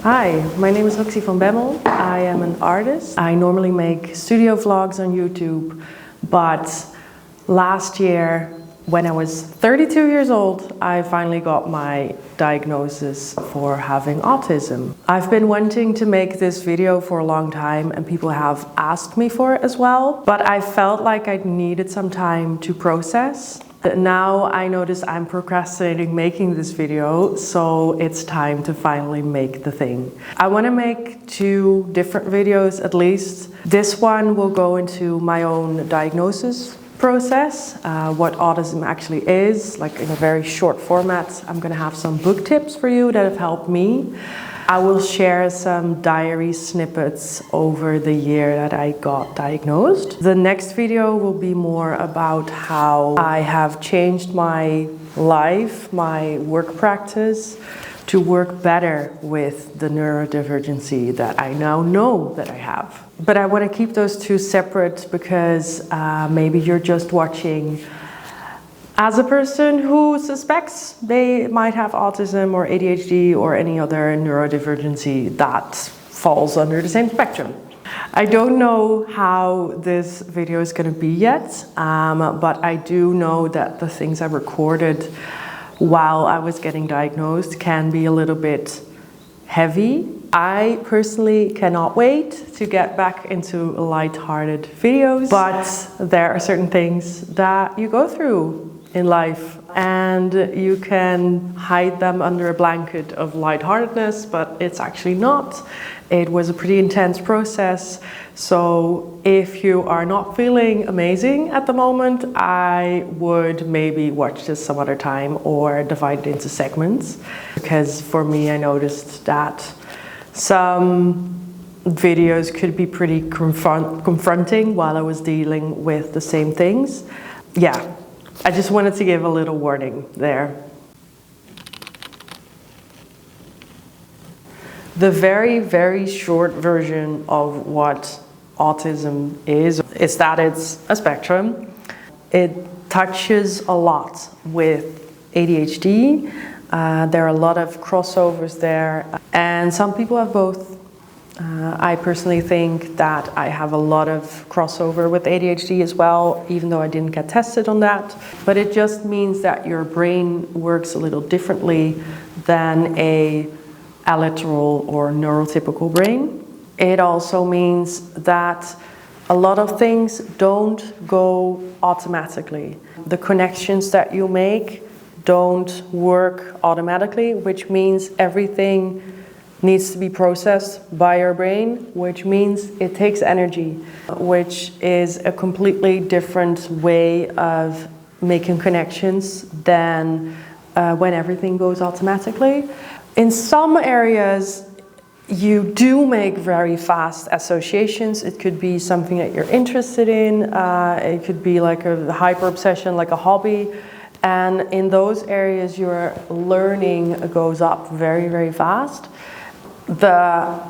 Hi, my name is Roxy van Bemmel. I am an artist. I normally make studio vlogs on YouTube, but last year, when I was 32 years old, I finally got my diagnosis for having autism. I've been wanting to make this video for a long time and people have asked me for it as well, but I felt like I needed some time to process. Now I notice I'm procrastinating making this video, so it's time to finally make the thing. I want to make 2 different videos at least. This one will go into my own diagnosis process, what autism actually is, like in a very short format. I'm going to have some book tips for you that have helped me. I will share some diary snippets over the year that I got diagnosed. The next video will be more about how I have changed my life, my work practice, to work better with the neurodivergency that I now know that I have. But I want to keep those 2 separate because maybe you're just watching as a person who suspects they might have autism or ADHD or any other neurodivergency that falls under the same spectrum. I don't know how this video is going to be yet, but I do know that the things I recorded while I was getting diagnosed can be a little bit heavy. I personally cannot wait to get back into light-hearted videos, but there are certain things that you go through in life and you can hide them under a blanket of lightheartedness, but it's actually not. It was a pretty intense process, so if you are not feeling amazing at the moment, I would maybe watch this some other time or divide it into segments, because for me I noticed that some videos could be pretty confronting while I was dealing with the same things. Yeah, I just wanted to give a little warning there. The very, very short version of what autism is that it's a spectrum. It touches a lot with ADHD. There are a lot of crossovers there, and some people have both. I personally think that I have a lot of crossover with ADHD as well, even though I didn't get tested on that. But it just means that your brain works a little differently than a alliteral or neurotypical brain. It also means that a lot of things don't go automatically. The connections that you make don't work automatically, which means everything needs to be processed by your brain, which means it takes energy, which is a completely different way of making connections than when everything goes automatically. In some areas, you do make very fast associations. It could be something that you're interested in. It could be like a hyper obsession, like a hobby. And in those areas, your learning goes up very, very fast. The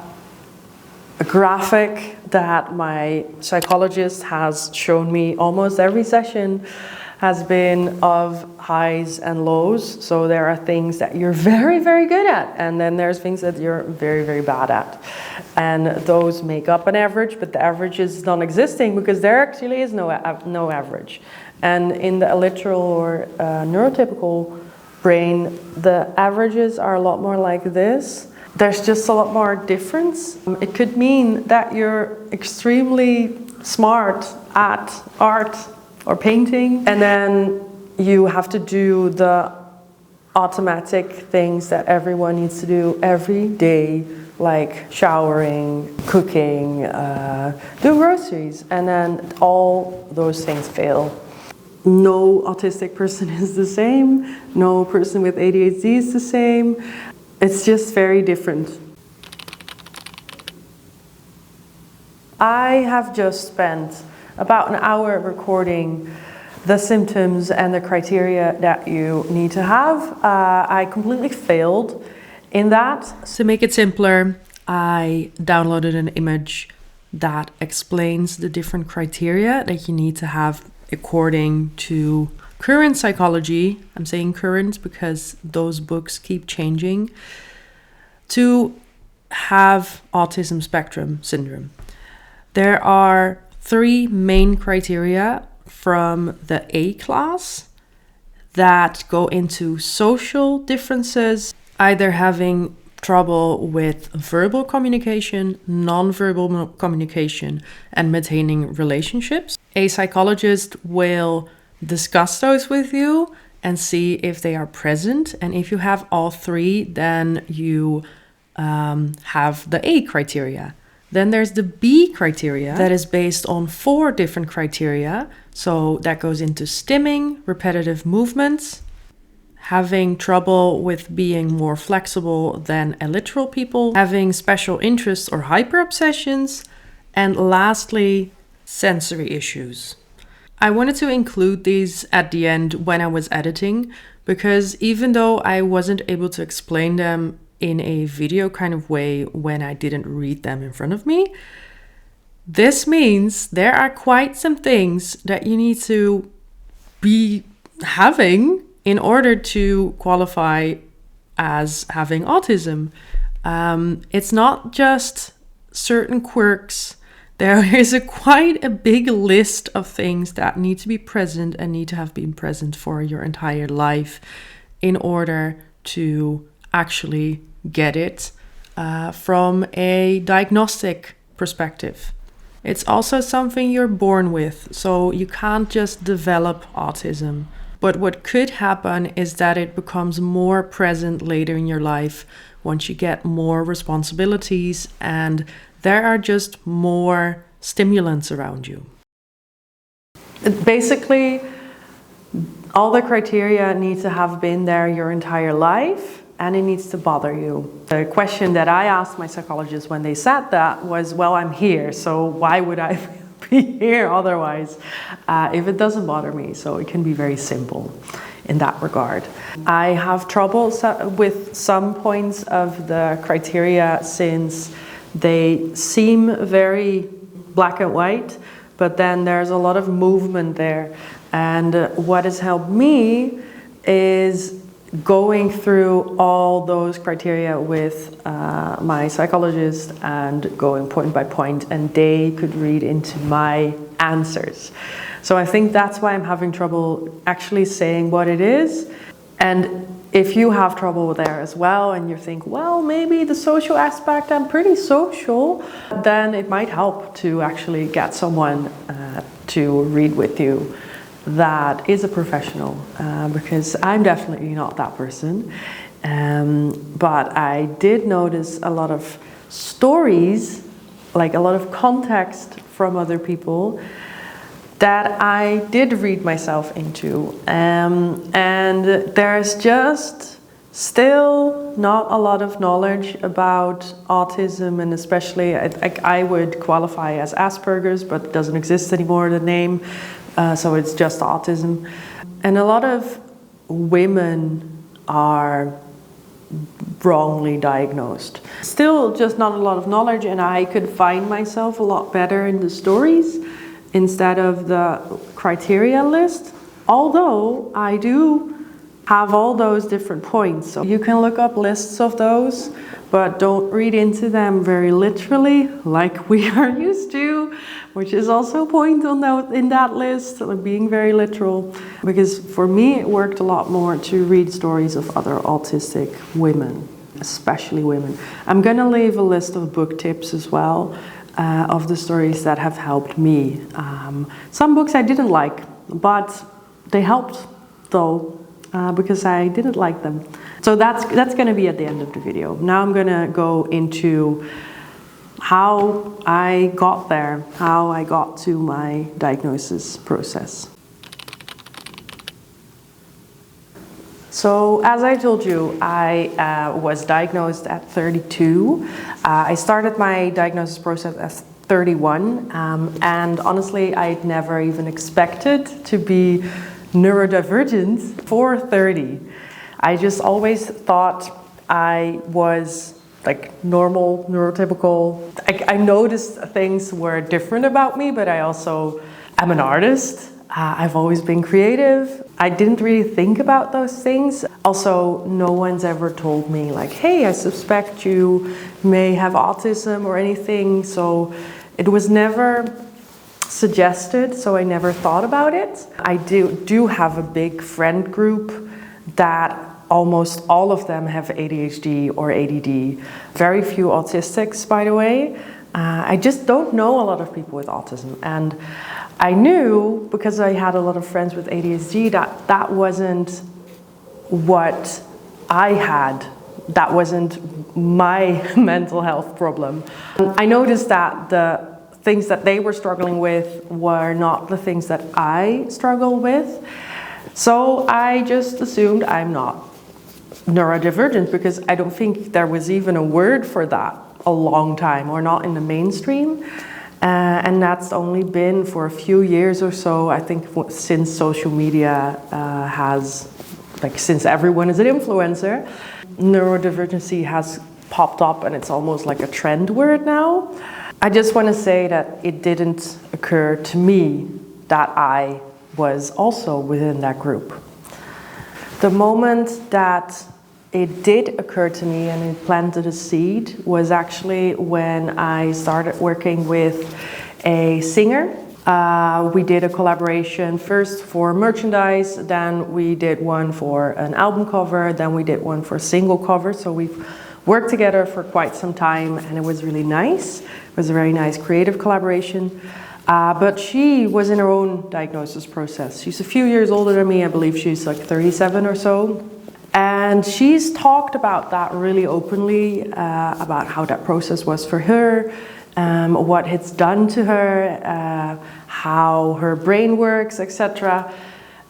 graphic that my psychologist has shown me almost every session has been of highs and lows. So there are things that you're very, very good at, and then there's things that you're very, very bad at. And those make up an average, but the average is non-existing because there actually is no average. And in the alliteral or neurotypical brain, the averages are a lot more like this. There's just a lot more difference. It could mean that you're extremely smart at art or painting, and then you have to do the automatic things that everyone needs to do every day, like showering, cooking, do groceries, and then all those things fail. No autistic person is the same. No person with ADHD is the same. It's just very different. I have just spent about an hour recording the symptoms and the criteria that you need to have. I completely failed in that. To make it simpler, I downloaded an image that explains the different criteria that you need to have according to current psychology. I'm saying current because those books keep changing, to have autism spectrum syndrome. There are 3 main criteria from the A class that go into social differences, either having trouble with verbal communication, non-verbal communication, and maintaining relationships. A psychologist will discuss those with you and see if they are present. And if you have all 3, then you have the A criteria. Then there's the B criteria that is based on 4 different criteria. So that goes into stimming, repetitive movements, having trouble with being more flexible than illiterate people, having special interests or hyper-obsessions, and lastly, sensory issues. I wanted to include these at the end when I was editing, because even though I wasn't able to explain them in a video kind of way when I didn't read them in front of me, this means there are quite some things that you need to be having in order to qualify as having autism. It's not just certain quirks. There is quite a big list of things that need to be present and need to have been present for your entire life in order to actually get it from a diagnostic perspective. It's also something you're born with, so you can't just develop autism. But what could happen is that it becomes more present later in your life once you get more responsibilities and there are just more stimulants around you. Basically, all the criteria need to have been there your entire life, and it needs to bother you. The question that I asked my psychologist when they said that was, well, I'm here, so why would I be here otherwise if it doesn't bother me? So it can be very simple in that regard. I have trouble with some points of the criteria since they seem very black and white, but then there's a lot of movement there. And what has helped me is going through all those criteria with my psychologist and going point by point, and they could read into my answers. So I think that's why I'm having trouble actually saying what it is. And if you have trouble there as well and you think, well, maybe the social aspect, I'm pretty social, then it might help to actually get someone to read with you that is a professional, because I'm definitely not that person. But I did notice a lot of stories, like a lot of context from other people that I did read myself into. And there's just still not a lot of knowledge about autism, and especially I would qualify as Asperger's, but it doesn't exist anymore, the name. So it's just autism. And a lot of women are wrongly diagnosed. Still just not a lot of knowledge, and I could find myself a lot better in the stories instead of the criteria list. Although I do have all those different points. So you can look up lists of those, but don't read into them very literally like we are used to, which is also a point in that list, like being very literal. Because for me, it worked a lot more to read stories of other autistic women, especially women. I'm gonna leave a list of book tips as well, of the stories that have helped me. Some books I didn't like, but they helped though, because I didn't like them. So that's gonna be at the end of the video. Now I'm gonna go into how I got there, how I got to my diagnosis process. So as I told you, I was diagnosed at 32. I started my diagnosis process at 31, and honestly, I'd never even expected to be neurodivergent for 30. I just always thought I was like normal, neurotypical. I noticed things were different about me, but I also am an artist. I've always been creative. I didn't really think about those things. Also, no one's ever told me like, hey, I suspect you may have autism or anything. So it was never suggested, so I never thought about it. I do have a big friend group that almost all of them have ADHD or ADD. Very few autistics, by the way. I just don't know a lot of people with autism. And I knew, because I had a lot of friends with ADHD, that that wasn't what I had. That wasn't my mental health problem. I noticed that the things that they were struggling with were not the things that I struggle with. So I just assumed I'm not neurodivergent, because I don't think there was even a word for that a long time, or not in the mainstream. And that's only been for a few years or so, I think, since social media has, like, since everyone is an influencer, neurodivergency has popped up, and it's almost like a trend word now. I just want to say that it didn't occur to me that I was also within that group. The moment that it did occur to me and it planted a seed was actually when I started working with a singer. We did a collaboration first for merchandise, then we did one for an album cover, then we did one for a single cover. So we've worked together for quite some time, and it was really nice. It was a very nice creative collaboration. But she was in her own diagnosis process. She's a few years older than me. I believe she's like 37 or so. And she's talked about that really openly, about how that process was for her, what it's done to her, how her brain works, etc.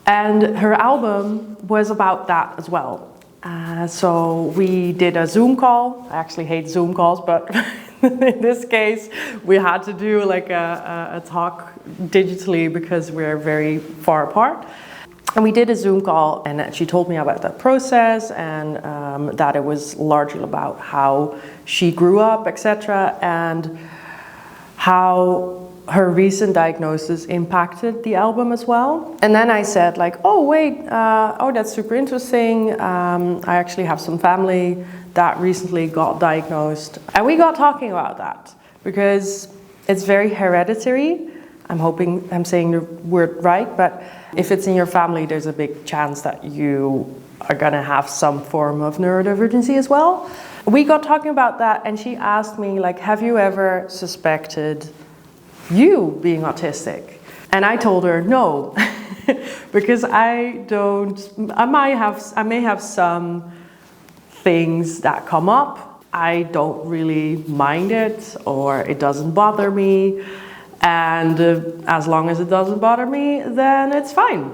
And her album was about that as well. So we did a Zoom call. I actually hate Zoom calls, but in this case, we had to do like a talk digitally because we're very far apart. And we did a Zoom call, and she told me about that process, and that it was largely about how she grew up, etc., and how her recent diagnosis impacted the album as well. And then I said like, oh wait, oh that's super interesting. I actually have some family that recently got diagnosed. And we got talking about that because it's very hereditary. I'm hoping I'm saying the word right, but if it's in your family, there's a big chance that you are gonna have some form of neurodivergency as well. We got talking about that, and she asked me like, have you ever suspected you being autistic? And I told her no, because I may have some things that come up. I don't really mind it, or it doesn't bother me. And as long as it doesn't bother me, then it's fine.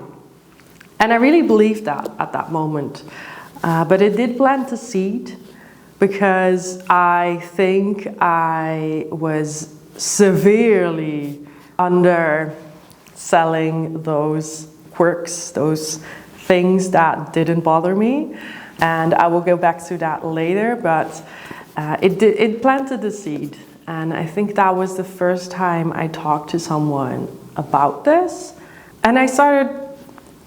And I really believed that at that moment. But it did plant a seed, because I think I was severely underselling those quirks, those things that didn't bother me. And I will go back to that later, but it planted the seed. And I think that was the first time I talked to someone about this. And I started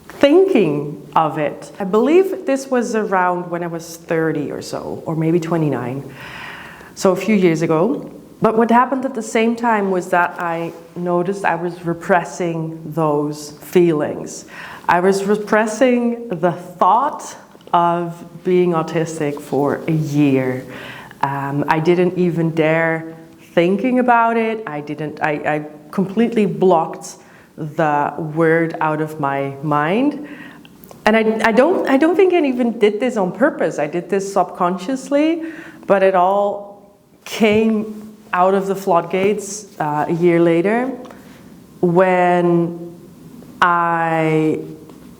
thinking of it. I believe this was around when I was 30 or so, or maybe 29. So a few years ago. But what happened at the same time was that I noticed I was repressing those feelings. I was repressing the thought of being autistic for a year. I didn't even dare thinking about it. I completely blocked the word out of my mind. And I don't think I even did this on purpose. I did this subconsciously, but it all came out of the floodgates a year later when I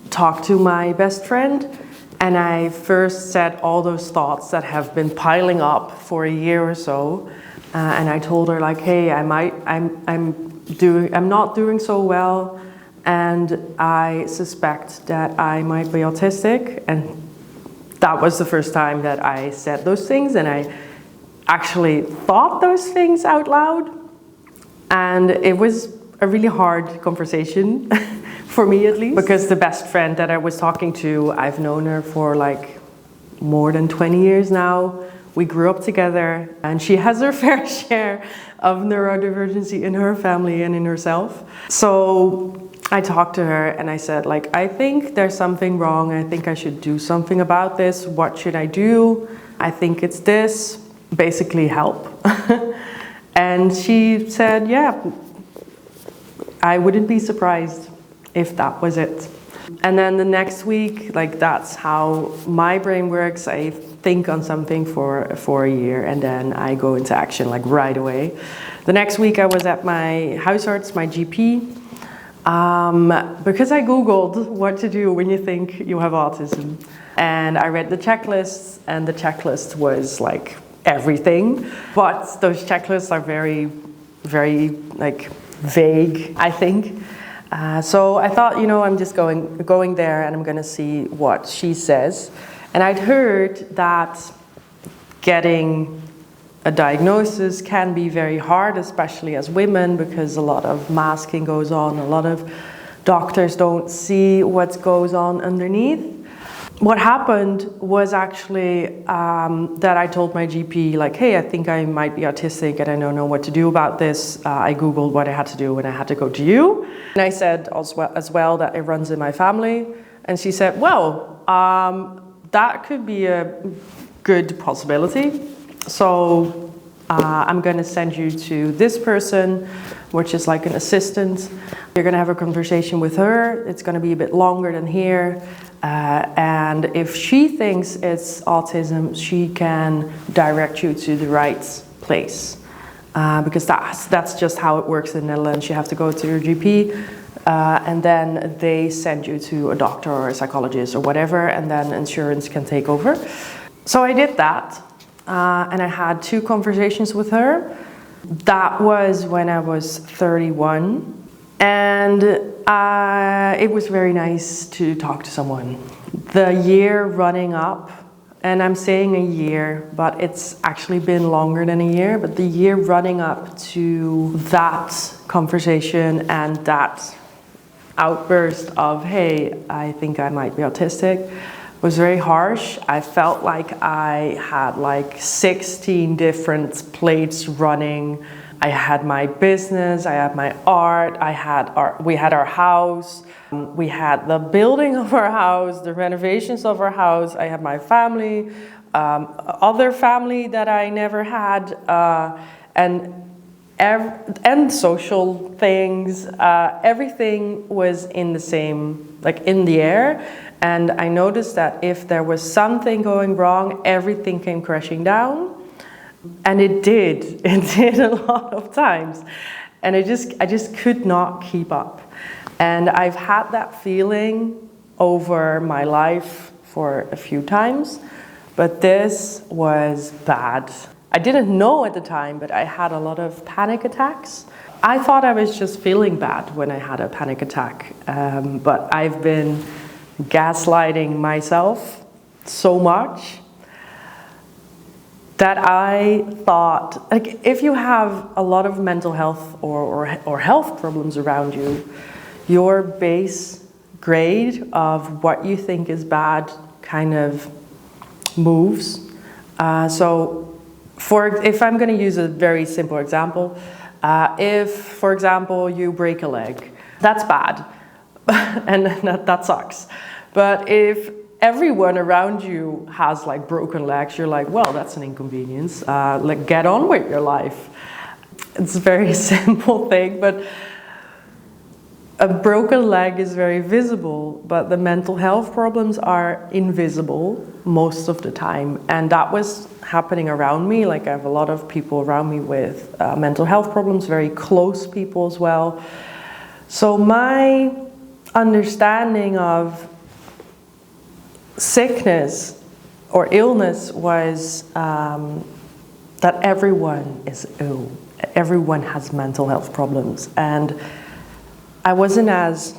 talked to my best friend, and I first said all those thoughts that have been piling up for a year or so. And I told her like, hey, I'm not doing so well, and I suspect that I might be autistic. And that was the first time that I said those things, and I actually thought those things out loud. And it was a really hard conversation for me at least. Because the best friend that I was talking to, I've known her for like more than 20 years now. We grew up together, and she has her fair share of neurodivergency in her family and in herself. So I talked to her and I said, like, I think there's something wrong. I think I should do something about this. What should I do? I think it's this. Basically help. And she said, yeah, I wouldn't be surprised if that was it. And then the next week, like, that's how my brain works. I think on something for a year, and then I go into action like right away. The next week I was at my house arts, my GP, because I Googled what to do when you think you have autism. And I read the checklists, and the checklist was like everything. But those checklists are very, very like vague, I think. So I thought, you know, I'm just going there and I'm going to see what she says. And I'd heard that getting a diagnosis can be very hard, especially as women, because a lot of masking goes on. A lot of doctors don't see what goes on underneath. What happened was actually that I told my GP, like, hey, I think I might be autistic and I don't know what to do about this. I Googled what I had to do and I had to go to you. And I said as well that it runs in my family. And she said, well, that could be a good possibility. So I'm going to send you to this person, which is like an assistant. You're going to have a conversation with her. It's going to be a bit longer than here. And if she thinks it's autism, she can direct you to the right place. Because that's just how it works in the Netherlands. You have to go to your GP, and then they send you to a doctor or a psychologist or whatever, and then insurance can take over. So I did that, and I had 2 conversations with her. That was when I was 31. And it was very nice to talk to someone. The year running up, and I'm saying a year, but it's actually been longer than a year, but the year running up to that conversation and that outburst of, hey, I think I might be autistic, was very harsh. I felt like I had like 16 different plates running. I had my business, I had my art, we had our house, we had the building of our house, the renovations of our house, I had my family, other family that I never had, and social things. Everything was in the same, like in the air. And I noticed that if there was something going wrong, everything came crashing down. And it did a lot of times. And I just could not keep up. And I've had that feeling over my life for a few times, but this was bad. I didn't know at the time, but I had a lot of panic attacks. I thought I was just feeling bad when I had a panic attack, but I've been gaslighting myself so much that I thought, like, if you have a lot of mental health or health problems around you, your base grade of what you think is bad kind of moves. So if I'm going to use a very simple example, if, for example, you break a leg, that's bad, and that sucks. But if everyone around you has like broken legs, you're like, well, that's an inconvenience. Like, get on with your life. It's a very simple thing, but a broken leg is very visible, but the mental health problems are invisible most of the time. And that was happening around me. Like, I have a lot of people around me with mental health problems, very close people as well. So my understanding of sickness or illness was that everyone is ill. Everyone has mental health problems. And I wasn't as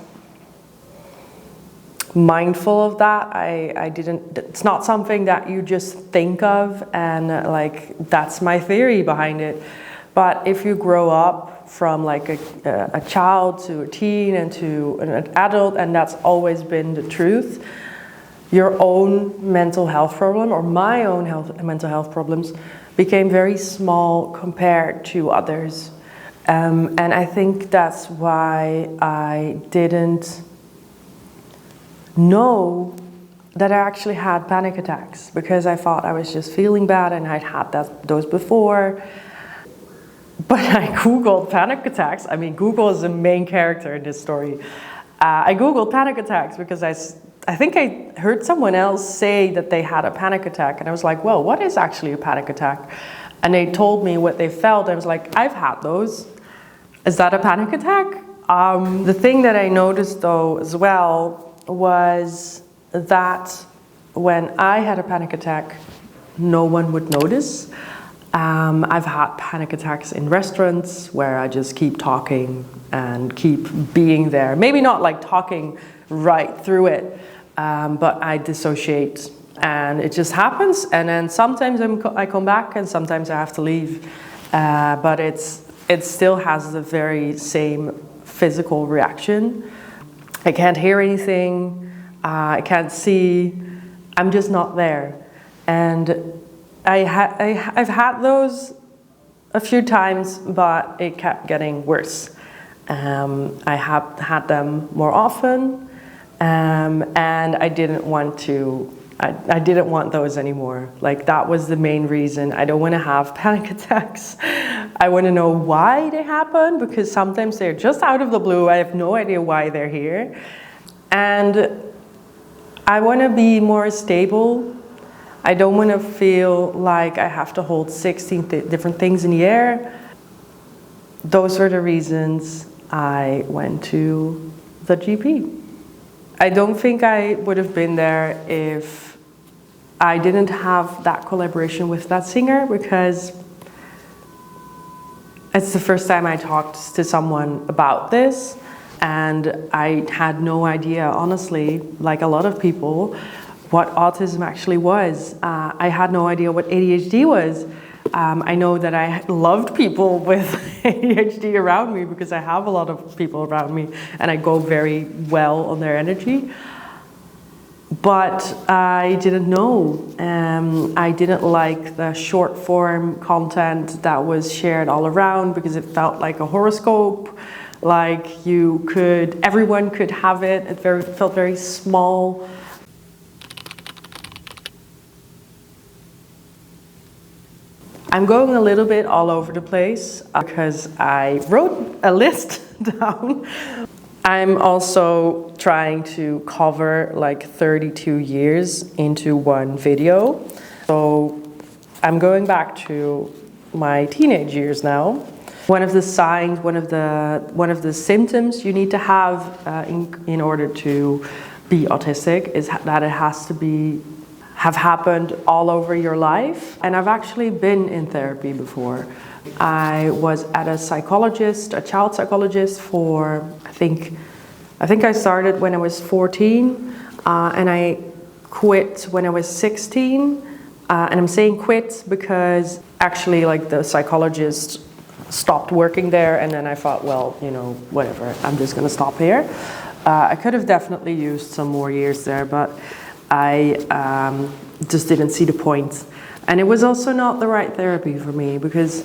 mindful of that. It's not something that you just think of and like, that's my theory behind it. But if you grow up from like a child to a teen and to an adult, and that's always been the truth, your own mental health problem, or my own mental health problems, became very small compared to others. And I think that's why I didn't know that I actually had panic attacks, because I thought I was just feeling bad and I'd had those before. But I Googled panic attacks. I mean, Google is the main character in this story. I Googled panic attacks because I think I heard someone else say that they had a panic attack, and I was like, well, what is actually a panic attack? And they told me what they felt. I was like, I've had those. Is that a panic attack? The thing that I noticed though as well was that when I had a panic attack, no one would notice. I've had panic attacks in restaurants where I just keep talking and keep being there. Maybe not like talking right through it, but I dissociate and it just happens. And then sometimes I come back and sometimes I have to leave. But it still has the very same physical reaction. I can't hear anything, I can't see, I'm just not there. And I've had those a few times, but it kept getting worse. I have had them more often, and I didn't want those anymore. Like, that was the main reason. I don't want to have panic attacks. I want to know why they happen, because sometimes they're just out of the blue. I have no idea why they're here. And I want to be more stable. I don't want to feel like I have to hold 16 different things in the air. Those are the reasons I went to the GP. I don't think I would have been there if I didn't have that collaboration with that singer, because it's the first time I talked to someone about this, and I had no idea, honestly, like a lot of people, what autism actually was. I had no idea what ADHD was. I know that I loved people with ADHD around me because I have a lot of people around me and I go very well on their energy. But I didn't know. I didn't like the short form content that was shared all around because it felt like a horoscope. Like everyone could have it. It felt very small. I'm going a little bit all over the place because I wrote a list down. I'm also trying to cover like 32 years into one video. So I'm going back to my teenage years now. One of the signs, one of the symptoms you need to have in order to be autistic is that it has to have happened all over your life. And I've actually been in therapy before. I was at a child psychologist for, I think I started when I was 14, and I quit when I was 16. And I'm saying quit because actually like the psychologist stopped working there, and then I thought, well, you know, whatever, I'm just gonna stop here. I could have definitely used some more years there, but I just didn't see the point. And it was also not the right therapy for me, because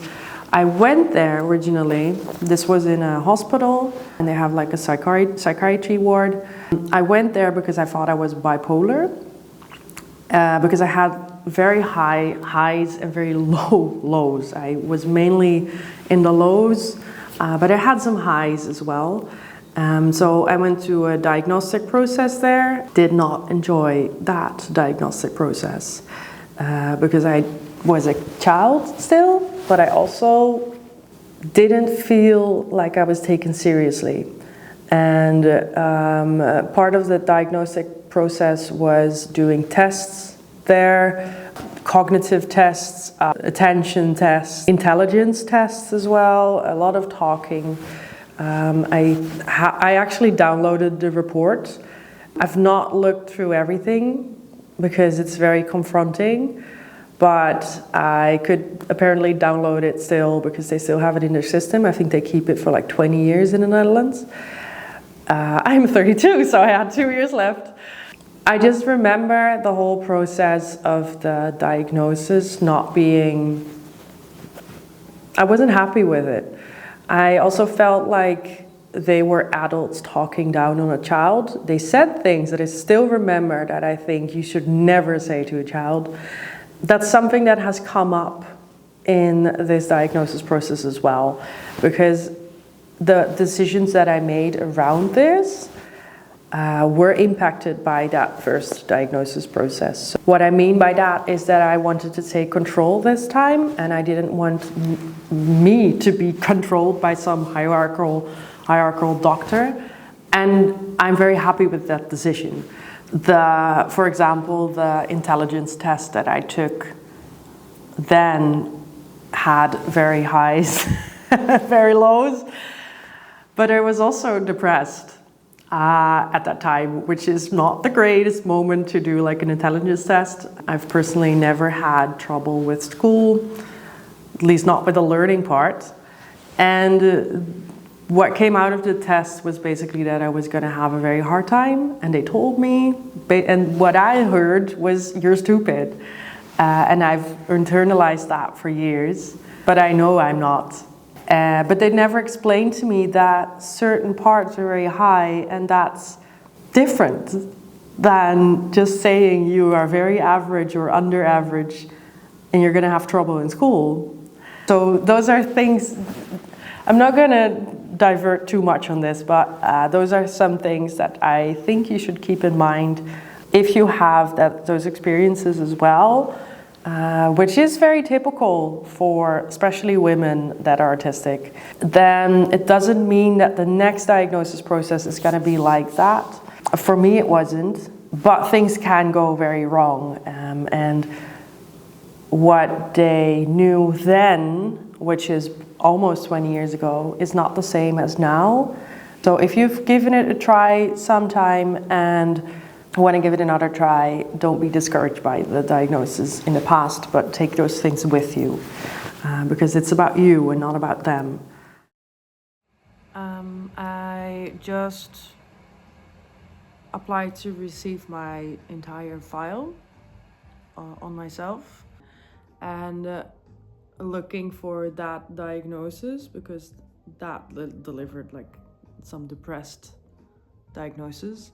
I went there originally. This was in a hospital, and they have like a psychiatry ward. I went there because I thought I was bipolar, because I had very high highs and very low lows. I was mainly in the lows, but I had some highs as well. So I went to a diagnostic process there. Did not enjoy that diagnostic process because I was a child still, but I also didn't feel like I was taken seriously. And part of the diagnostic process was doing tests there, cognitive tests, attention tests, intelligence tests as well, a lot of talking. I actually downloaded the report. I've not looked through everything because it's very confronting, but I could apparently download it still because they still have it in their system. I think they keep it for like 20 years in the Netherlands. I'm 32, so I had 2 years left. I just remember the whole process of the diagnosis not being, I wasn't happy with it. I also felt like they were adults talking down on a child. They said things that I still remember that I think you should never say to a child. That's something that has come up in this diagnosis process as well, because the decisions that I made around this were impacted by that first diagnosis process. What I mean by that is that I wanted to take control this time, and I didn't want me to be controlled by some hierarchical doctor, and I'm very happy with that decision. For example, the intelligence test that I took then had very highs, very lows, but I was also depressed at that time, which is not the greatest moment to do like an intelligence test. I've personally never had trouble with school, at least not with the learning part. And what came out of the test was basically that I was going to have a very hard time, and they told me, and what I heard was, "You're stupid." And I've internalized that for years, but I know I'm not. But they never explained to me that certain parts are very high, and that's different than just saying you are very average or under average and you're going to have trouble in school. So those are things, I'm not going to divert too much on this, but those are some things that I think you should keep in mind if you have those experiences as well. Which is very typical for especially women that are autistic, then it doesn't mean that the next diagnosis process is going to be like that. For me, it wasn't, but things can go very wrong. And what they knew then, which is almost 20 years ago, is not the same as now. So if you've given it a try sometime and want to give it another try, don't be discouraged by the diagnosis in the past, but take those things with you, because it's about you and not about them. I just applied to receive my entire file on myself, and looking for that diagnosis, because that delivered like some depressed diagnosis.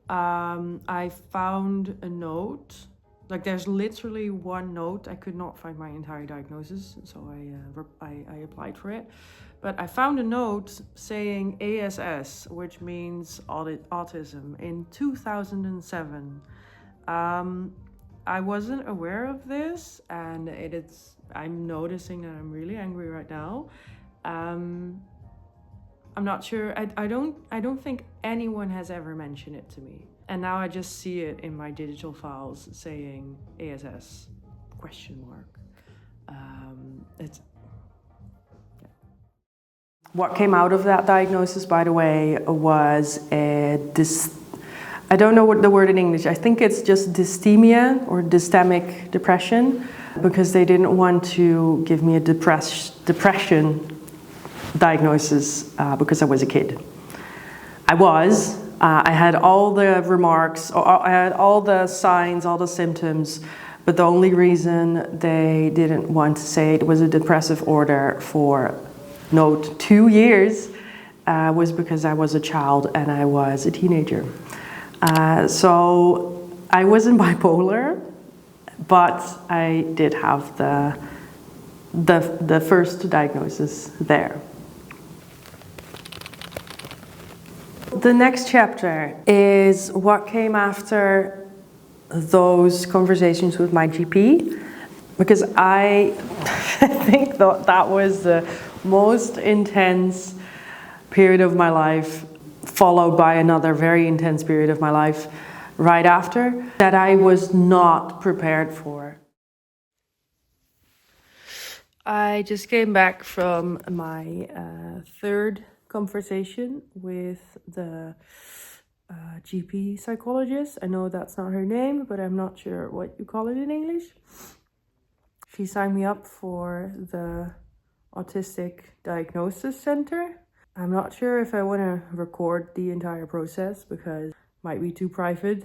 I found a note, like there's literally one note. I could not find my entire diagnosis, so I applied for it. But I found a note saying ASS, which means autism, in 2007. I wasn't aware of this, and I'm noticing that I'm really angry right now. I'm not sure, I don't think anyone has ever mentioned it to me. And now I just see it in my digital files saying ASS, question mark. What came out of that diagnosis, by the way, was I don't know what the word in English, I think it's just dysthymia or dystemic depression, because they didn't want to give me a depression diagnosis because I was a kid. I had all the remarks, I had all the signs, all the symptoms, but the only reason they didn't want to say it was a depressive order for, note, 2 years was because I was a child and I was a teenager. So I wasn't bipolar, but I did have the first diagnosis there. The next chapter is what came after those conversations with my GP, because I think that was the most intense period of my life, followed by another very intense period of my life right after, that I was not prepared for. I just came back from my third conversation with the GP psychologist. I know that's not her name, but I'm not sure what you call it in English. She signed me up for the Autistic Diagnosis Center. I'm not sure if I want to record the entire process because it might be too private.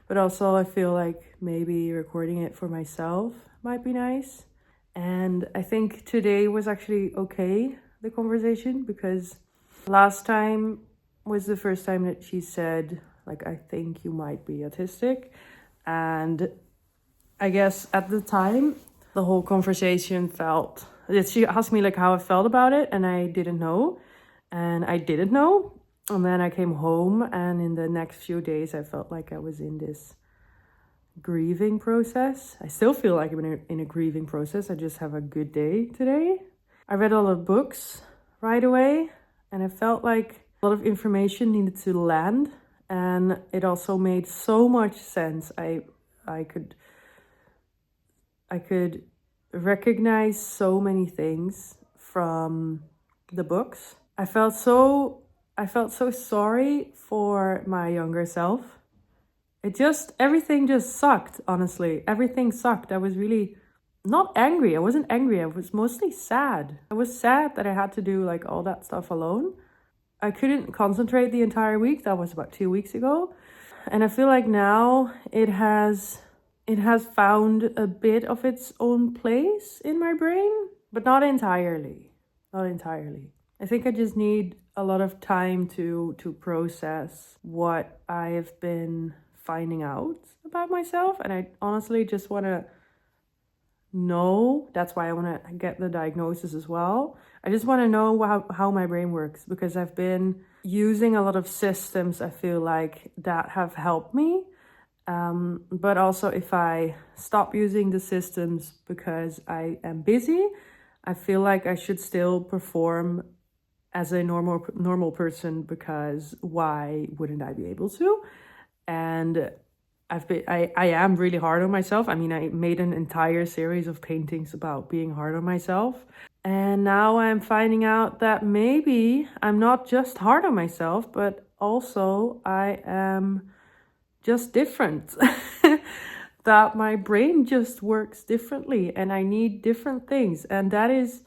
But also I feel like maybe recording it for myself might be nice. And I think today was actually okay, the conversation, because last time was the first time that she said, like, I think you might be autistic. And I guess at the time, the whole conversation felt, she asked me like how I felt about it, and I didn't know. And I didn't know. And then I came home, and in the next few days, I felt like I was in this grieving process. I still feel like I'm in a grieving process. I just have a good day today. I read all the books right away, and I felt like a lot of information needed to land, and it also made so much sense. I could recognize so many things from the books. I felt so sorry for my younger self. Everything just sucked, honestly. Everything sucked. I was really not angry. I wasn't angry. I was mostly sad. I was sad that I had to do like all that stuff alone. I couldn't concentrate the entire week. That was about 2 weeks ago. And I feel like now it has found a bit of its own place in my brain, but not entirely. Not entirely. I think I just need a lot of time to process what I've been finding out about myself. And I honestly just want to know. That's why I want to get the diagnosis as well. I just want to know how my brain works, because I've been using a lot of systems, I feel like, that have helped me. But also if I stop using the systems because I am busy, I feel like I should still perform as a normal person, because why wouldn't I be able to? And I am really hard on myself. I mean, I made an entire series of paintings about being hard on myself. And now I'm finding out that maybe I'm not just hard on myself, but also I am just different. That my brain just works differently and I need different things. And that is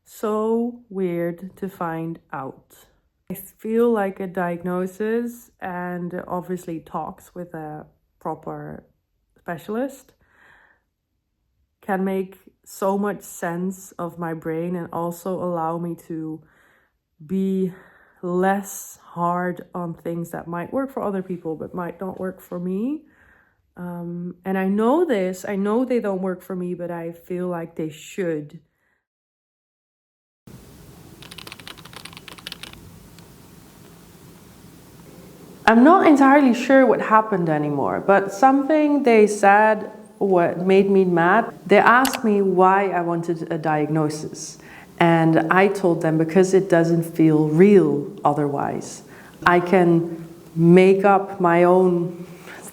so weird to find out. I feel like a diagnosis and obviously talks with a proper specialist can make so much sense of my brain and also allow me to be less hard on things that might work for other people but might not work for me. And I know they don't work for me, but I feel like they should. I'm not entirely sure what happened anymore, but something they said what made me mad. They asked me why I wanted a diagnosis. And I told them because it doesn't feel real otherwise. I can make up my own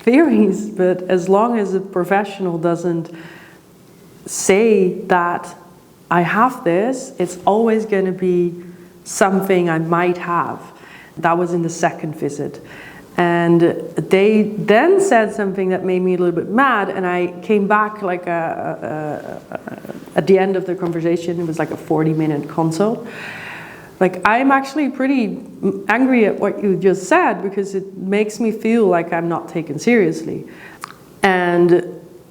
theories, but as long as a professional doesn't say that I have this, it's always going to be something I might have. That was in the second visit. And they then said something that made me a little bit mad, and I came back like at the end of the conversation. It was like a 40-minute consult. Like, I'm actually pretty angry at what you just said, because it makes me feel like I'm not taken seriously. And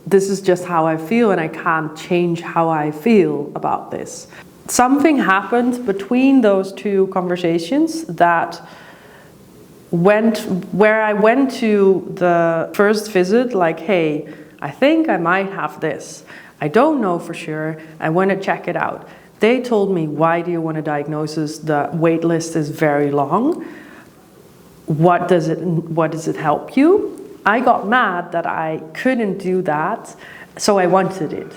this is just how I feel, and I can't change how I feel about this. Something happened between those two conversations that where I went to the first visit like, hey, I think I might have this. I don't know for sure. I want to check it out. They told me, why do you want a diagnosis? The wait list is very long. What does it help you? I got mad that I couldn't do that, so I wanted it.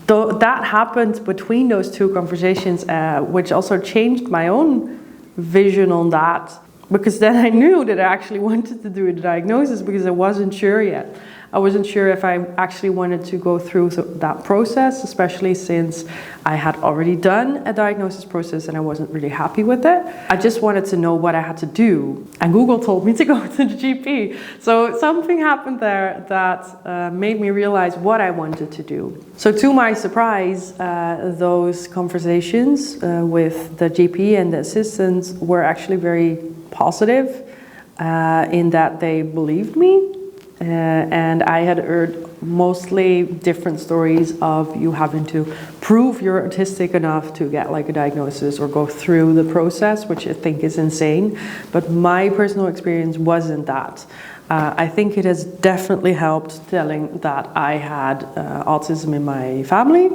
Though that happened between those two conversations, which also changed my own vision on that, because then I knew that I actually wanted to do a diagnosis, because I wasn't sure yet. I wasn't sure if I actually wanted to go through that process, especially since I had already done a diagnosis process and I wasn't really happy with it. I just wanted to know what I had to do. And Google told me to go to the GP. So something happened there that made me realize what I wanted to do. So to my surprise, those conversations with the GP and the assistants were actually very positive in that they believed me. And I had heard mostly different stories of you having to prove you're autistic enough to get like a diagnosis or go through the process, which I think is insane. But my personal experience wasn't that. I think it has definitely helped telling that I had autism in my family,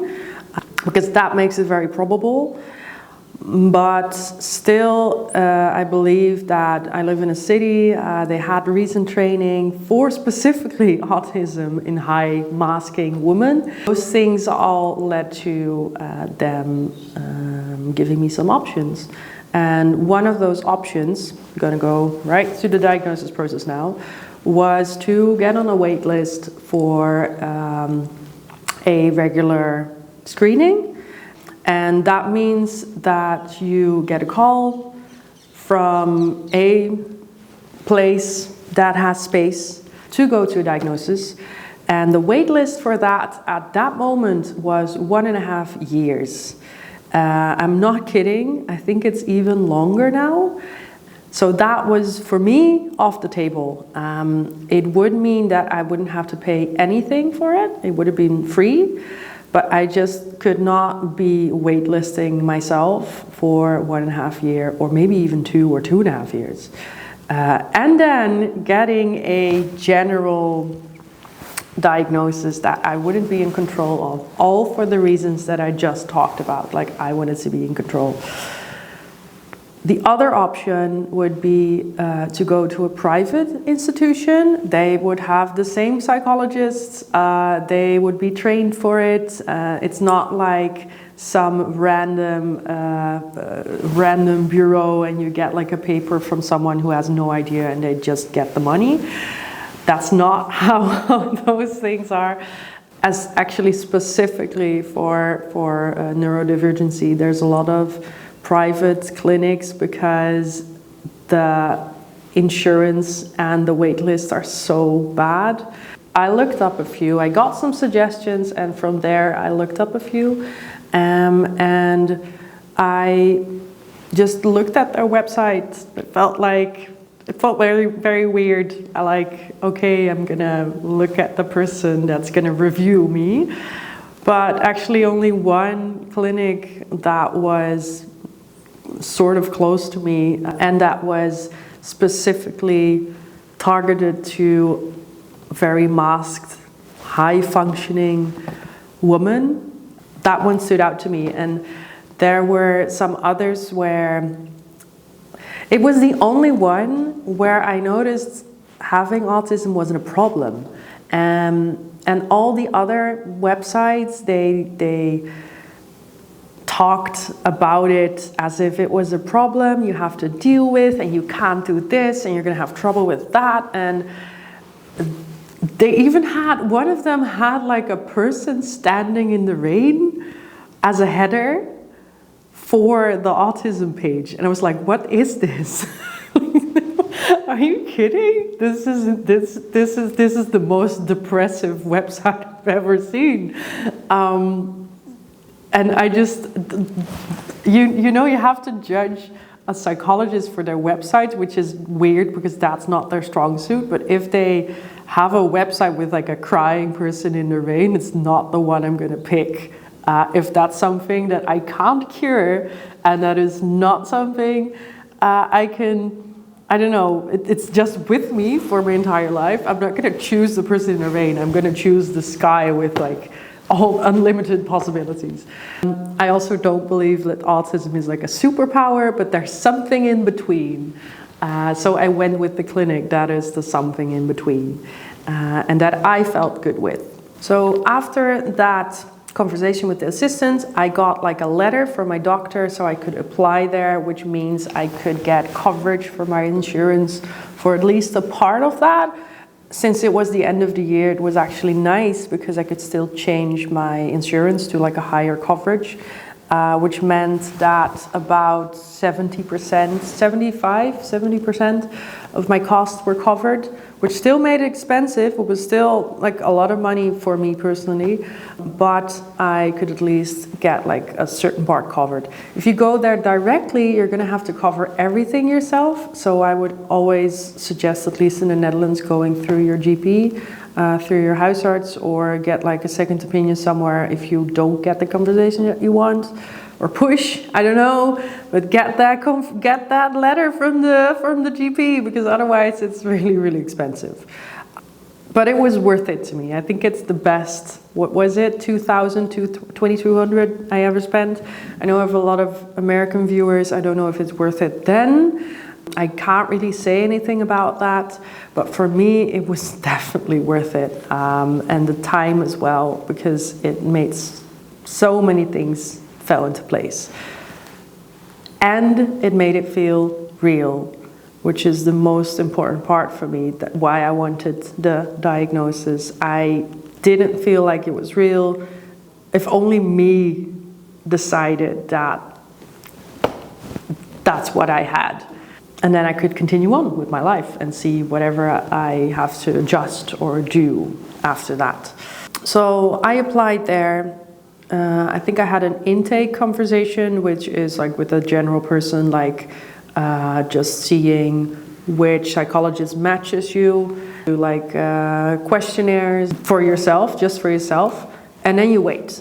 because that makes it very probable. But still, I believe that I live in a city. They had recent training for specifically autism in high masking women. Those things all led to them giving me some options. And one of those options, I'm going to go right to the diagnosis process now, was to get on a wait list for a regular screening. And that means that you get a call from a place that has space to go to a diagnosis. And the wait list for that at that moment was 1.5 years. I'm not kidding. I think it's even longer now. So that was, for me, off the table. It would mean that I wouldn't have to pay anything for it. It would have been free. But I just could not be waitlisting myself for 1.5 years, or maybe even 2 or 2.5 years. And then getting a general diagnosis that I wouldn't be in control of, all for the reasons that I just talked about, like I wanted to be in control. The other option would be to go to a private institution. They would have the same psychologists, they would be trained for it. It's not like some random bureau and you get like a paper from someone who has no idea and they just get the money. That's not how those things are. As actually specifically for neurodivergency, there's a lot of private clinics because the insurance and the wait lists are so bad. I looked up a few, I got some suggestions, and from there I looked up a few, and I just looked at their website. It felt very, very weird. I like, okay, I'm gonna look at the person that's gonna review me. But actually only one clinic that was sort of close to me, and that was specifically targeted to very masked, high-functioning women. That one stood out to me, and there were some others where it was the only one where I noticed having autism wasn't a problem. And all the other websites, they talked about it as if it was a problem you have to deal with, and you can't do this, and you're going to have trouble with that. And they even had, one of them had like a person standing in the rain as a header for the autism page. And I was like, what is this? Are you kidding? This is the most depressive website I've ever seen. And I just, you know, you have to judge a psychologist for their website, which is weird because that's not their strong suit. But if they have a website with like a crying person in the rain, it's not the one I'm going to pick. If that's something that I can't cure and that is not something I don't know, it's just with me for my entire life. I'm not going to choose the person in the rain. I'm going to choose the sky with like all unlimited possibilities. I also don't believe that autism is like a superpower, but there's something in between. So I went with the clinic that is the something in between, and that I felt good with. So after that conversation with the assistant, I got like a letter from my doctor so I could apply there, which means I could get coverage for my insurance for at least a part of that. since it was the end of the year, it was actually nice because I could still change my insurance to like a higher coverage, which meant that about 70% of my costs were covered, which still made it expensive. It was still like a lot of money for me personally, but I could at least get like a certain part covered. If you go there directly, you're gonna have to cover everything yourself. So I would always suggest, at least in the Netherlands, going through your GP, through your huisarts, or get like a second opinion somewhere if you don't get the conversation that you want. Or push, I don't know, but get that letter from the GP, because otherwise it's really, really expensive. But it was worth it to me. I think it's the best, what was it, 2,000 to 2,200 I ever spent. I know I have a lot of American viewers. I don't know if it's worth it then. I can't really say anything about that, but for me it was definitely worth it. And the time as well, because it made so many things fell into place. And it made it feel real, which is the most important part for me, that why I wanted the diagnosis. I didn't feel like it was real. If only me decided that that's what I had. And then I could continue on with my life and see whatever I have to adjust or do after that. So I applied there. I think I had an intake conversation, which is like with a general person, like just seeing which psychologist matches you, do like questionnaires for yourself, just for yourself, and then you wait.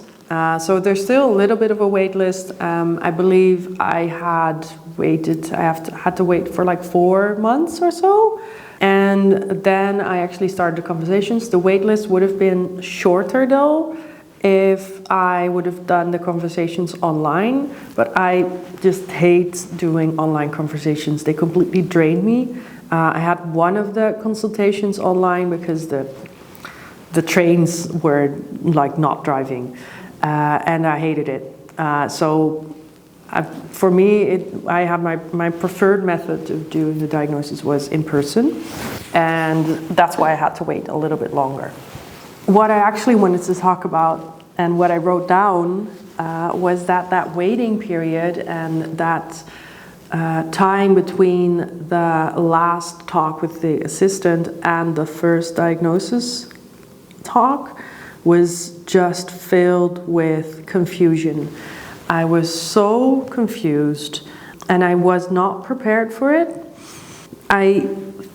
So there's still a little bit of a wait list. I believe I had to wait for like 4 months or so. And then I actually started the conversations. The wait list would have been shorter though, if I would have done the conversations online, but I just hate doing online conversations. They completely drain me. I had one of the consultations online because the trains were like not driving, and I hated it. For me, I have my preferred method of doing the diagnosis was in person, and that's why I had to wait a little bit longer. What I actually wanted to talk about and what I wrote down was that waiting period and that time between the last talk with the assistant and the first diagnosis talk was just filled with confusion. I was so confused and I was not prepared for it. I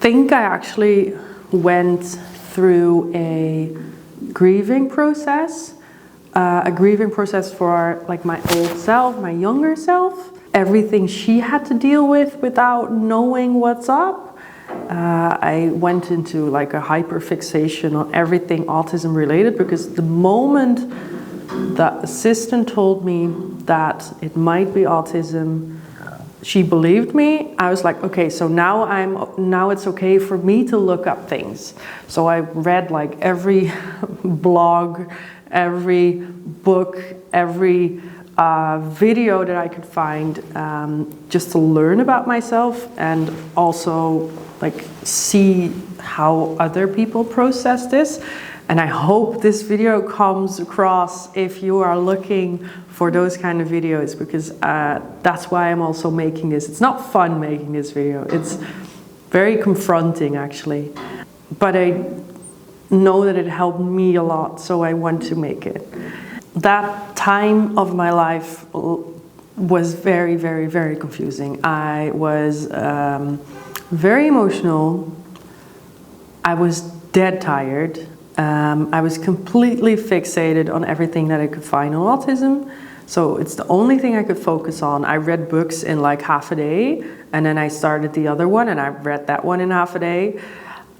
think I actually went through a grieving process for like my old self, my younger self, everything she had to deal with without knowing what's up. I went into like a hyperfixation on everything autism related, because the moment the assistant told me that it might be autism, she believed me. I was like, okay, so now it's okay for me to look up things. So I read like every blog, every book, every video that I could find, just to learn about myself and also like see how other people process this. And I hope this video comes across if you are looking for those kind of videos, because that's why I'm also making this. It's not fun making this video. It's very confronting actually, but I know that it helped me a lot, so I want to make it. That time of my life was very, very, very confusing. I was very emotional. I was dead tired. I was completely fixated on everything that I could find on autism. So it's the only thing I could focus on. I read books in like half a day, and then I started the other one and I read that one in half a day.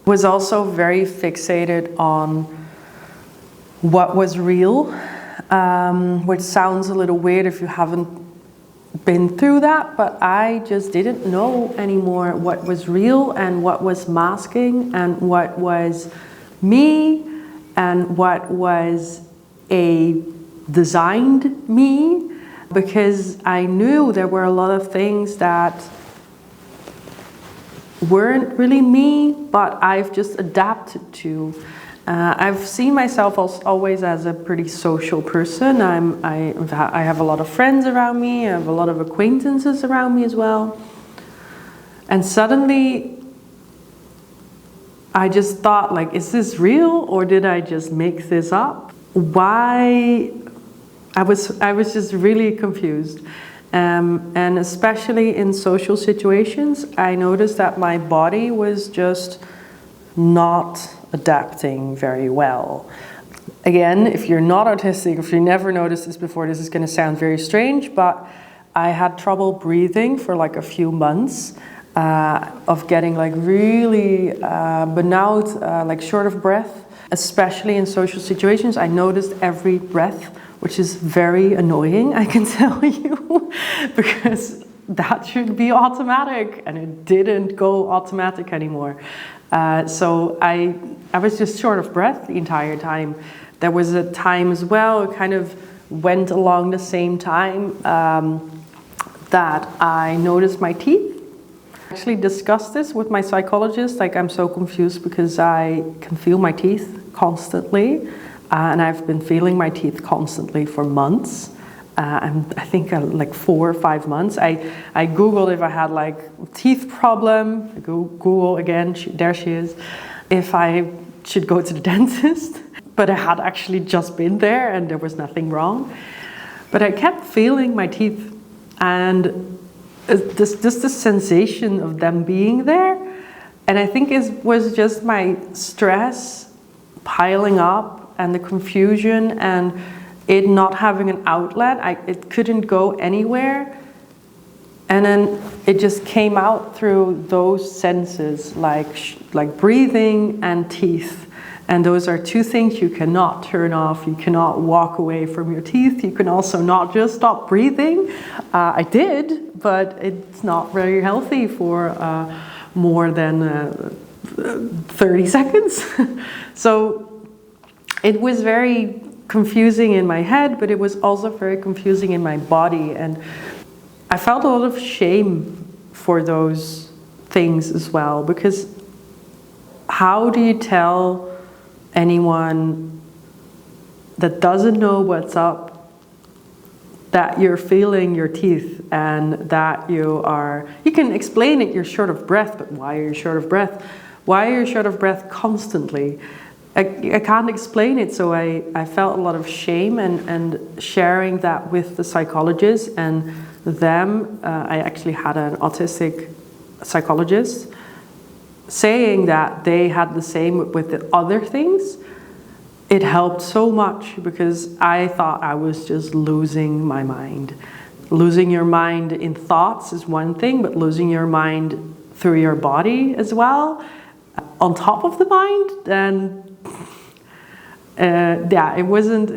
Was also very fixated on what was real, which sounds a little weird if you haven't been through that, but I just didn't know anymore what was real and what was masking and what was me and what was a designed me, because I knew there were a lot of things that weren't really me, but I've just adapted to. I've seen myself always as a pretty social person. I have a lot of friends around me, I have a lot of acquaintances around me as well. And suddenly, I just thought, like, is this real or did I just make this up? Why? I was just really confused. And especially in social situations, I noticed that my body was just not adapting very well. Again, if you're not autistic, if you never noticed this before, this is going to sound very strange, but I had trouble breathing for like a few months, of getting like really burnout, like short of breath, especially in social situations. I noticed every breath, which is very annoying, I can tell you, because that should be automatic and it didn't go automatic anymore. So I was just short of breath the entire time. There was a time as well, it kind of went along the same time, that I noticed my teeth. I actually discussed this with my psychologist, like I'm so confused because I can feel my teeth constantly, and I've been feeling my teeth constantly for months. And I think like 4 or 5 months. I Googled if I had like teeth problem. I Google again, there she is. If I should go to the dentist. But I had actually just been there and there was nothing wrong. But I kept feeling my teeth and just the sensation of them being there. And I think it was just my stress piling up and the confusion and it not having an outlet. It couldn't go anywhere. And then it just came out through those senses, like breathing and teeth. And those are two things you cannot turn off. You cannot walk away from your teeth. You can also not just stop breathing. I did, but it's not very healthy for more than 30 seconds. So it was very confusing in my head, but it was also very confusing in my body. And I felt a lot of shame for those things as well, because how do you tell anyone that doesn't know what's up that you're feeling your teeth and that you can explain it, you're short of breath, but why are you short of breath? Why are you short of breath constantly? I can't explain it, so I felt a lot of shame and sharing that with the psychologist and them. I actually had an autistic psychologist saying that they had the same with the other things. It helped so much because I thought I was just losing my mind. Losing your mind in thoughts is one thing, but losing your mind through your body as well, on top of the mind, then yeah, it wasn't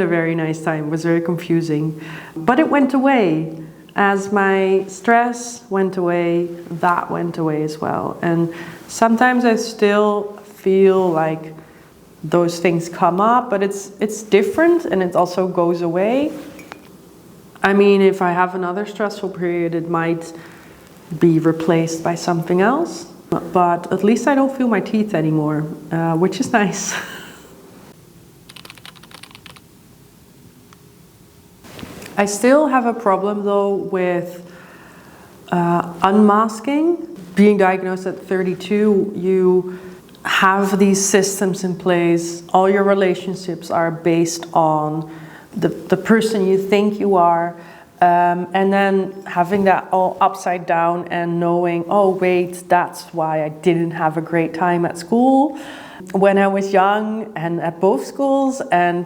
a very nice time. It was very confusing, but it went away. As my stress went away, that went away as well. And sometimes I still feel like those things come up, but it's different and it also goes away. I mean, if I have another stressful period, it might be replaced by something else. But at least I don't feel my teeth anymore, which is nice. I still have a problem though with unmasking. Being diagnosed at 32, you have these systems in place. All your relationships are based on the person you think you are. And then having that all upside down and knowing, oh wait, that's why I didn't have a great time at school when I was young and at both schools, and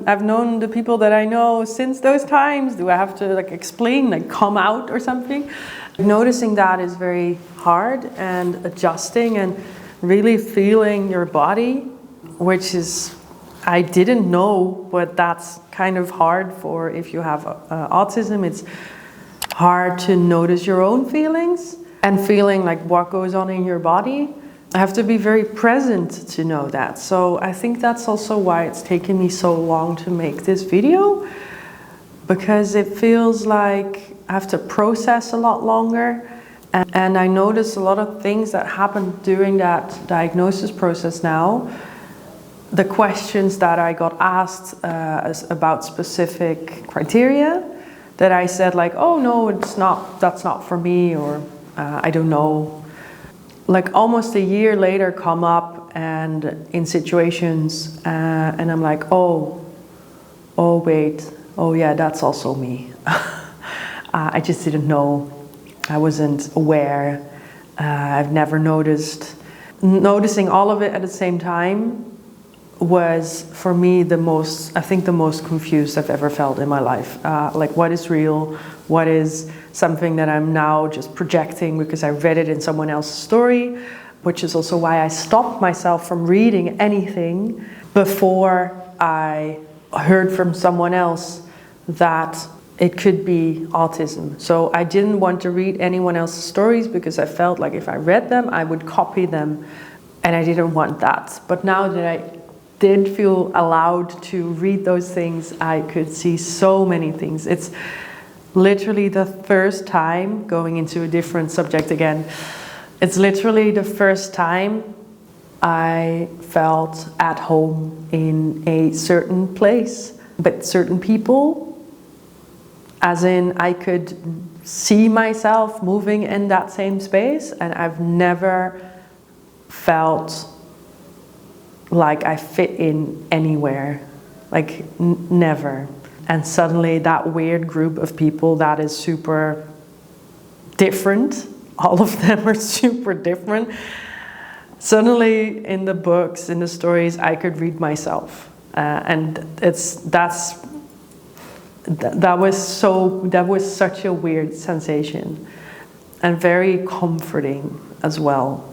I've known the people that I know since those times. Do I have to like explain, like come out or something? Noticing that is very hard, and adjusting and really feeling your body, which is, I didn't know, but that's kind of hard for if you have autism. It's hard to notice your own feelings and feeling like what goes on in your body. I have to be very present to know that. So I think that's also why it's taken me so long to make this video, because it feels like I have to process a lot longer. And I noticed a lot of things that happened during that diagnosis process now. The questions that I got asked about specific criteria, that I said like, oh no, that's not for me, or I don't know. Like almost a year later come up and in situations and I'm like, oh wait, oh yeah, that's also me. I just didn't know. I wasn't aware. I've never noticed. Noticing all of it at the same time was for me the most confused I've ever felt in my life. Like what is real, what is something that I'm now just projecting because I read it in someone else's story, which is also why I stopped myself from reading anything before I heard from someone else that it could be autism. So I didn't want to read anyone else's stories because I felt like if I read them, I would copy them, and I didn't want that. But now that I did feel allowed to read those things, I could see so many things. It's literally the first time, going into a different subject again, it's literally the first time I felt at home in a certain place, but certain people, as in I could see myself moving in that same space, and I've never felt like I fit in anywhere, like never. And suddenly that weird group of people that is super different, all of them are super different. Suddenly in the books, in the stories, I could read myself. And that was such a weird sensation and very comforting as well,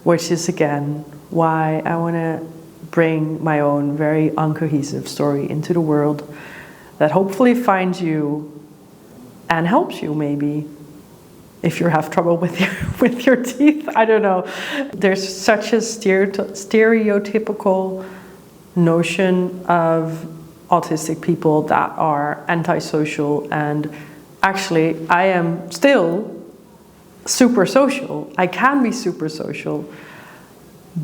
which is again why I want to bring my own very uncohesive story into the world that hopefully finds you and helps you, maybe if you have trouble with your teeth. I don't know. There's such a stereotypical notion of autistic people that are antisocial, and actually I am still super social. I can be super social.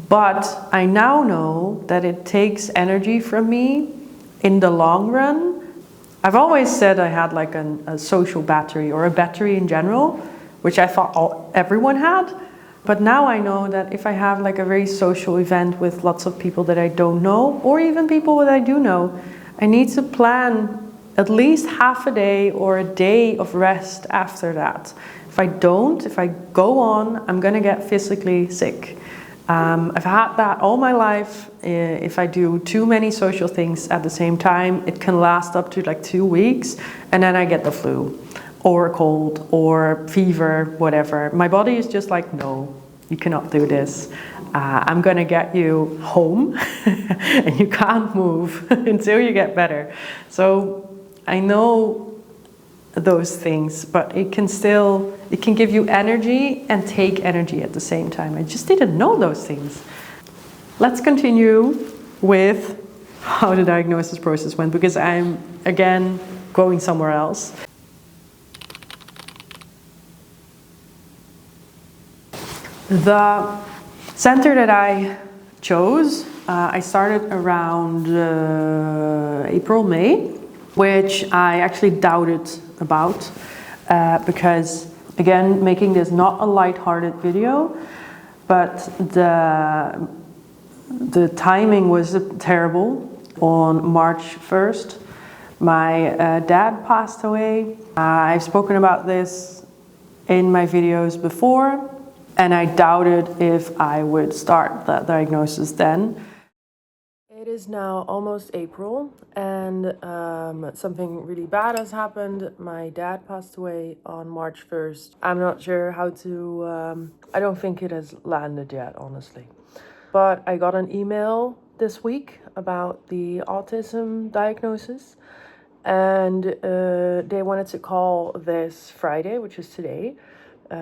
But I now know that it takes energy from me in the long run. I've always said I had like a social battery, or a battery in general, which I thought everyone had. But now I know that if I have like a very social event with lots of people that I don't know, or even people that I do know, I need to plan at least half a day or a day of rest after that. If I go on, I'm gonna get physically sick. I've had that all my life. If I do too many social things at the same time, it can last up to like 2 weeks, and then I get the flu or a cold or fever, whatever. My body is just like, no, you cannot do this. I'm gonna get you home and you can't move until you get better. So I know those things, but it can give you energy and take energy at the same time. I just didn't know those things. Let's continue with how the diagnosis process went, because I'm again going somewhere else. The center that I chose, I started around April, May, which I actually doubted about because, again, making this not a light-hearted video, but the timing was terrible. On March 1st, my dad passed away. I've spoken about this in my videos before, and I doubted if I would start that diagnosis then. It is now almost April, and something really bad has happened. My dad passed away on March 1st. I'm not sure how to, I don't think it has landed yet, honestly. But I got an email this week about the autism diagnosis, and they wanted to call this Friday, which is today,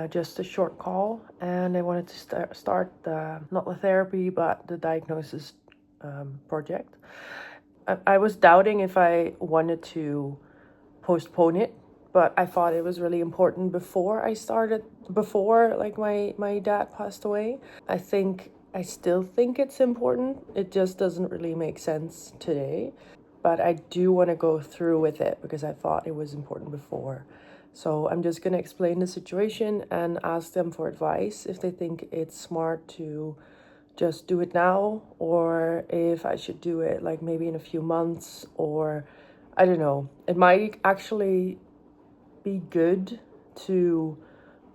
just a short call, and they wanted to start not the therapy, but the diagnosis project. I was doubting if I wanted to postpone it, but I thought it was really important before like my dad passed away. I still think it's important. It just doesn't really make sense today. But I do want to go through with it because I thought it was important before. So I'm just going to explain the situation and ask them for advice if they think it's smart to just do it now, or if I should do it like maybe in a few months, or I don't know. It might actually be good to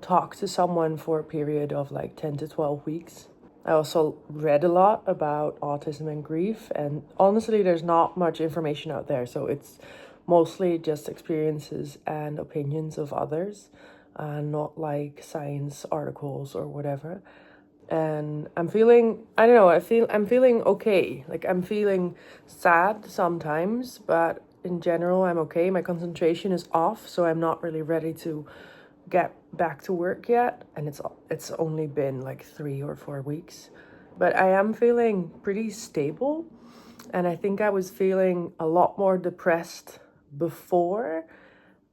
talk to someone for a period of like 10 to 12 weeks. I also read a lot about autism and grief, and honestly, there's not much information out there, so it's mostly just experiences and opinions of others, and not like science articles or whatever. And I'm feeling, I don't know, I'm feeling okay. Like, I'm feeling sad sometimes, but in general, I'm okay. My concentration is off, so I'm not really ready to get back to work yet. And it's only been like 3 or 4 weeks. But I am feeling pretty stable. And I think I was feeling a lot more depressed before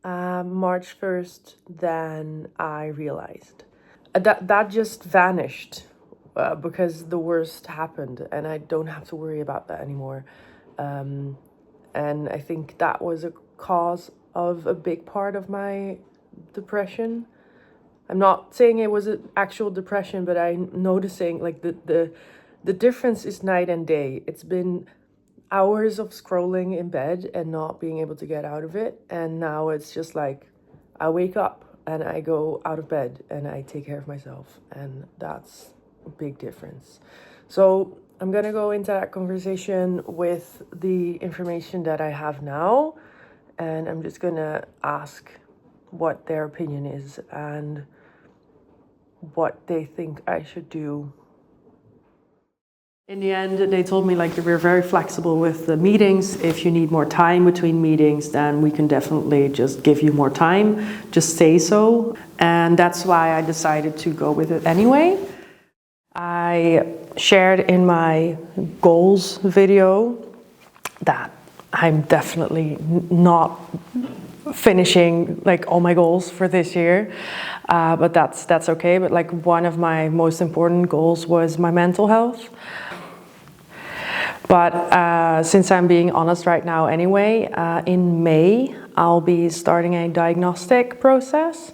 March 1st than I realized. That just vanished because the worst happened, and I don't have to worry about that anymore. And I think that was a cause of a big part of my depression. I'm not saying it was an actual depression, but I'm noticing like the difference is night and day. It's been hours of scrolling in bed and not being able to get out of it, and now it's just like I wake up and I go out of bed and I take care of myself, and that's a big difference. So I'm gonna go into that conversation with the information that I have now, and I'm just gonna ask what their opinion is and what they think I should do. In the end, they told me like we're very flexible with the meetings. If you need more time between meetings, then we can definitely just give you more time. Just say so. And that's why I decided to go with it anyway. I shared in my goals video that I'm definitely not finishing like all my goals for this year, but that's okay. But like one of my most important goals was my mental health. But since I'm being honest right now anyway, in May, I'll be starting a diagnostic process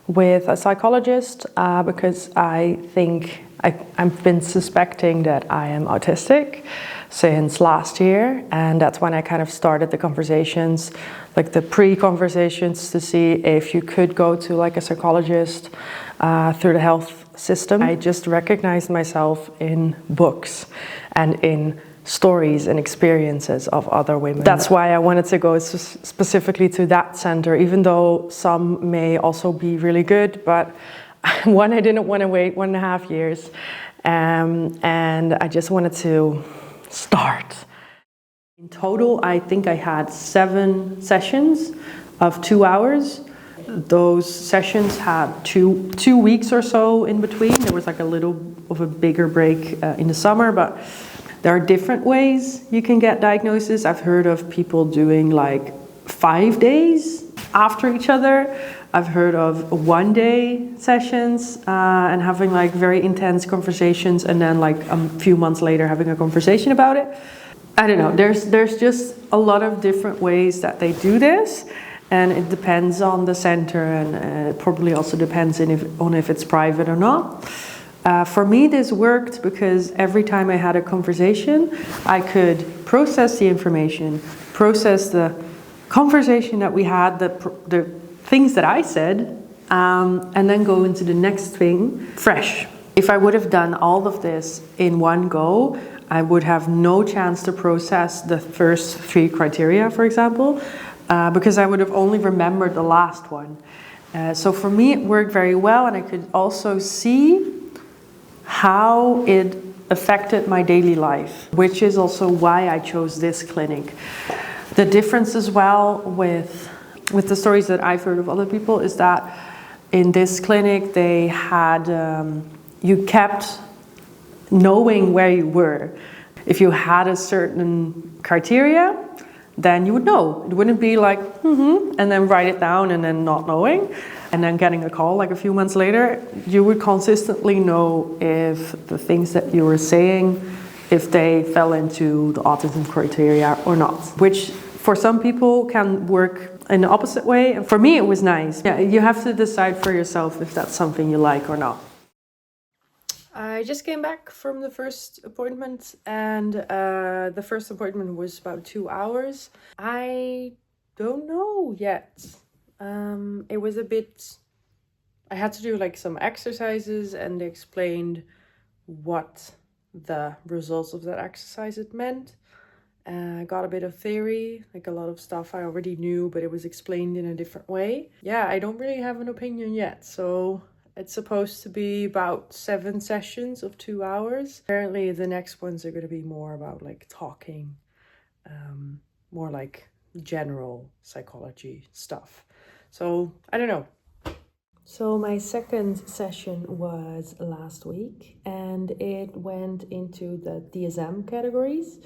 with a psychologist because I think I've been suspecting that I am autistic since last year. And that's when I kind of started the conversations, like the pre-conversations, to see if you could go to like a psychologist through the health system. I just recognized myself in books and in stories and experiences of other women. That's why I wanted to go specifically to that center, even though some may also be really good. But one, I didn't want to wait 1.5 years, and I just wanted to start. In total, I think I had 7 sessions of 2 hours. Those sessions had two weeks or so in between. There was like a little of a bigger break in the summer, but there are different ways you can get diagnosis. I've heard of people doing like 5 days after each other. I've heard of 1-day sessions and having like very intense conversations, and then like a few months later having a conversation about it. I don't know, there's just a lot of different ways that they do this, and it depends on the center, and it probably also depends on if it's private or not. For me, this worked because every time I had a conversation, I could process the information, process the conversation that we had, the things that I said, and then go into the next thing fresh. If I would have done all of this in one go, I would have no chance to process the first 3 criteria, for example, because I would have only remembered the last one. So for me, it worked very well, and I could also see how it affected my daily life, which is also why I chose this clinic. The difference as well with the stories that I've heard of other people is that in this clinic they had, you kept knowing where you were. If you had a certain criteria, then you would know. It wouldn't be like, and then write it down and then not knowing. And then getting a call like a few months later, you would consistently know if the things that you were saying, if they fell into the autism criteria or not. Which for some people can work in the opposite way. And for me, it was nice. Yeah, you have to decide for yourself if that's something you like or not. I just came back from the first appointment, and the first appointment was about 2 hours. I don't know yet. It was a bit, I had to do like some exercises, and they explained what the results of that exercise it meant. I got a bit of theory, like a lot of stuff I already knew, but it was explained in a different way. Yeah, I don't really have an opinion yet, so it's supposed to be about 7 sessions of 2 hours. Apparently the next ones are going to be more about like talking, more like general psychology stuff. So I don't know. So my second session was last week, and it went into the DSM categories.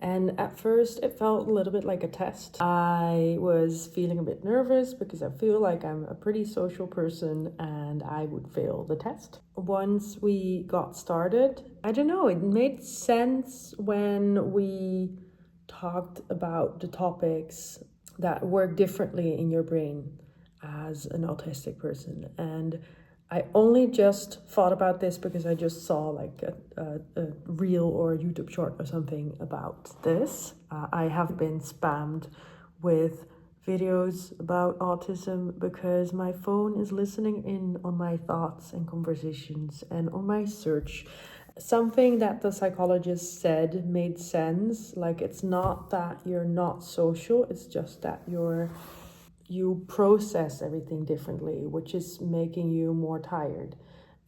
And at first it felt a little bit like a test. I was feeling a bit nervous because I feel like I'm a pretty social person and I would fail the test. Once we got started, I don't know, it made sense when we talked about the topics that work differently in your brain as an autistic person. And I only just thought about this because I just saw like a reel or a YouTube short or something about this. I have been spammed with videos about autism because my phone is listening in on my thoughts and conversations and on my search. Something that the psychologist said made sense. Like, it's not that you're not social, it's just that you process everything differently, which is making you more tired.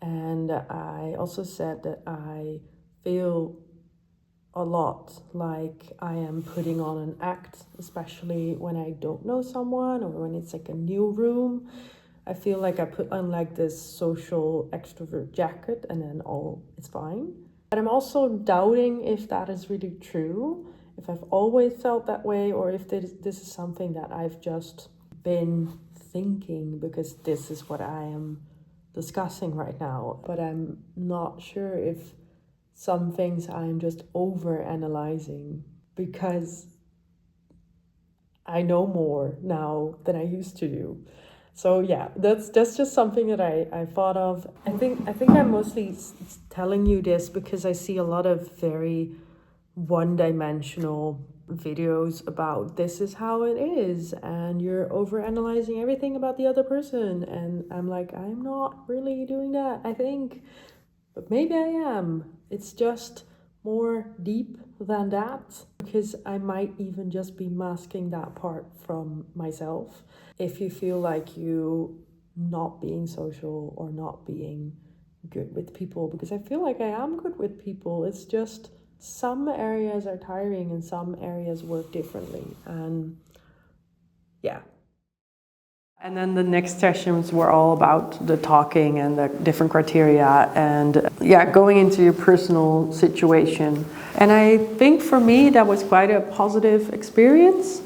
And I also said that I feel a lot like I am putting on an act, especially when I don't know someone or when it's like a new room. I feel like I put on like this social extrovert jacket and then it's fine. But I'm also doubting if that is really true, if I've always felt that way, or if this is something that I've just been thinking because this is what I am discussing right now. But I'm not sure if some things I'm just over analyzing because I know more now than I used to do. So yeah, that's just something that I thought of. I think I'm mostly telling you this because I see a lot of very one-dimensional videos about this is how it is and you're overanalyzing everything about the other person, and I'm like, I'm not really doing that, I think, but maybe I am. It's just more deep than that, because I might even just be masking that part from myself. If you feel like you not being social or not being good with people, because I feel like I am good with people, it's just some areas are tiring and some areas work differently. And yeah. And then the next sessions were all about the talking and the different criteria and going into your personal situation. And I think for me that was quite a positive experience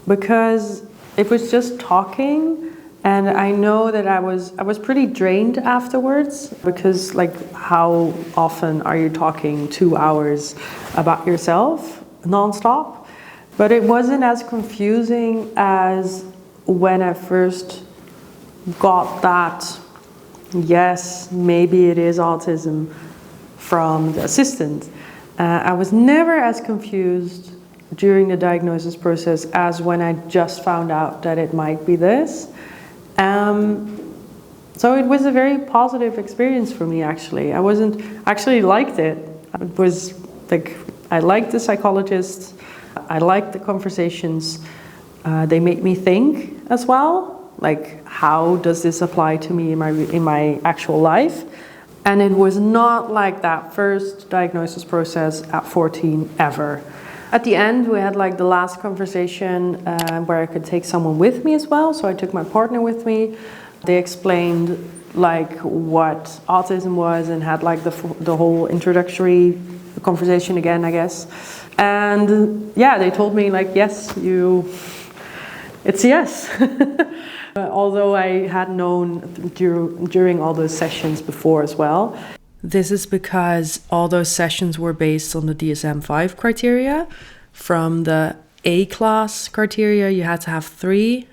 because it was just talking. And I know that I was pretty drained afterwards because, like, how often are you talking 2 hours about yourself nonstop? But it wasn't as confusing as when I first got that, yes, maybe it is autism from the assistant. I was never as confused during the diagnosis process as when I just found out that it might be this. So it was a very positive experience for me, actually. I actually liked it. It was like, I liked the psychologists, I liked the conversations. They made me think as well, like, how does this apply to me in my actual life? And it was not like that first diagnosis process at 14 ever. At the end, we had like the last conversation where I could take someone with me as well. So I took my partner with me. They explained like what autism was and had like the whole introductory conversation again, I guess. And yeah, they told me like, yes, it's yes. Although I had known during all those sessions before as well. This is because all those sessions were based on the DSM-V criteria. From the A class criteria, you had to have 3.